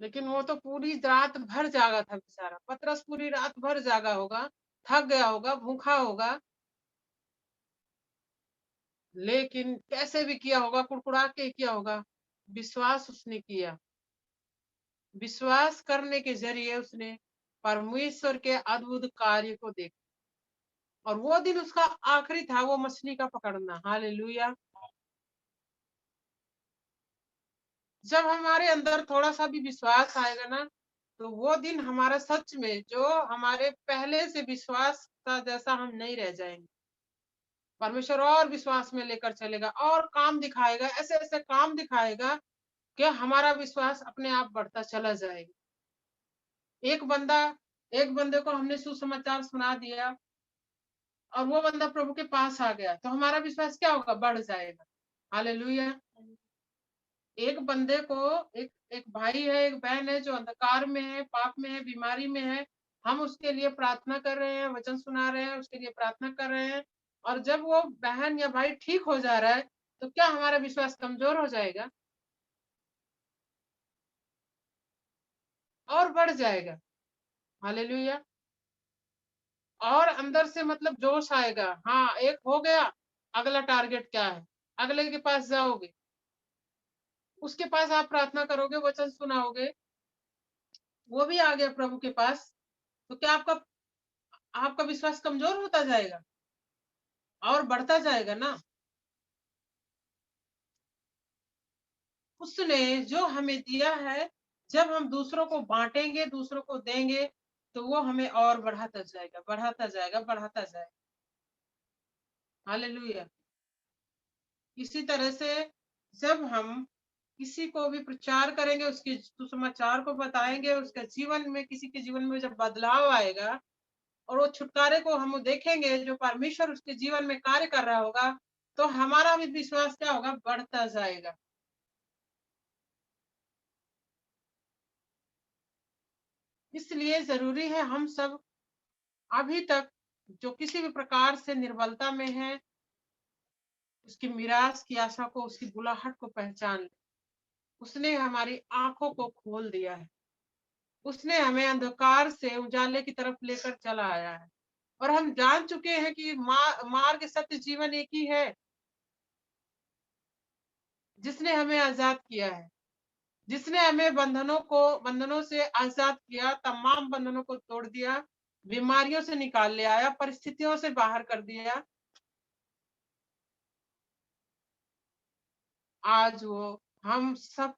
लेकिन वो तो पूरी रात भर जागा था बेचारा। पतरस पूरी रात भर जागा होगा, थक गया होगा, भूखा होगा, लेकिन कैसे भी किया होगा, कुड़कुड़ा के किया होगा, विश्वास उसने किया। विश्वास करने के जरिए उसने परमेश्वर के अद्भुत कार्य को देखा। और वो दिन उसका आखिरी था, वो मछली का पकड़ना। हालेलुया। जब हमारे अंदर थोड़ा सा भी विश्वास आएगा ना, तो वो दिन हमारा सच में जो हमारे पहले से विश्वास का जैसा हम नहीं रह जाएंगे। परमेश्वर और विश्वास में लेकर चलेगा और काम दिखाएगा, ऐसे ऐसे काम दिखाएगा कि हमारा विश्वास अपने आप बढ़ता चला जाएगा। एक बंदा एक बंदे को हमने सुसमाचार सुना दिया और वो बंदा प्रभु के पास आ गया, तो हमारा विश्वास क्या होगा? बढ़ जाएगा। हालेलुया। एक बंदे को, एक एक भाई है, एक बहन है जो अंधकार में है, पाप में है, बीमारी में है, हम उसके लिए प्रार्थना कर रहे हैं, वचन सुना रहे हैं, उसके लिए प्रार्थना कर रहे हैं, और जब वो बहन या भाई ठीक हो जा रहा है, तो क्या हमारा विश्वास कमजोर हो जाएगा? और बढ़ जाएगा। हालेलुया। और अंदर से मतलब जोश आएगा, हाँ एक हो गया, अगला टारगेट क्या है? अगले के पास जाओगे, उसके पास आप प्रार्थना करोगे, वचन सुनाओगे, वो भी आ गया प्रभु के पास, तो क्या आपका आपका विश्वास कमजोर होता जाएगा? और बढ़ता जाएगा ना। उसने जो हमें दिया है, जब हम दूसरों को बांटेंगे, दूसरों को देंगे, तो वो हमें और बढ़ाता जाएगा, बढ़ाता जाएगा, बढ़ाता जाएगा। हालेलुया। इसी तरह से जब हम किसी को भी प्रचार करेंगे, उसके सुसमाचार को बताएंगे, उसके जीवन में, किसी के जीवन में जब बदलाव आएगा और वो छुटकारे को हम देखेंगे, जो परमेश्वर उसके जीवन में कार्य कर रहा होगा, तो हमारा भी विश्वास क्या होगा? बढ़ता जाएगा। इसलिए जरूरी है हम सब अभी तक जो किसी भी प्रकार से निर्बलता में है, उसकी मिरास की आशा को, उसकी बुलाहट को पहचान ले। उसने हमारी आंखों को खोल दिया है, उसने हमें अंधकार से उजाले की तरफ लेकर चला आया है। और हम जान चुके हैं कि मार्ग, सत्य, जीवन एक ही है, जिसने हमें आजाद किया है, जिसने हमें बंधनों से आजाद किया, तमाम बंधनों को तोड़ दिया, बीमारियों से निकाल ले आया, परिस्थितियों से बाहर कर दिया। आज वो हम सब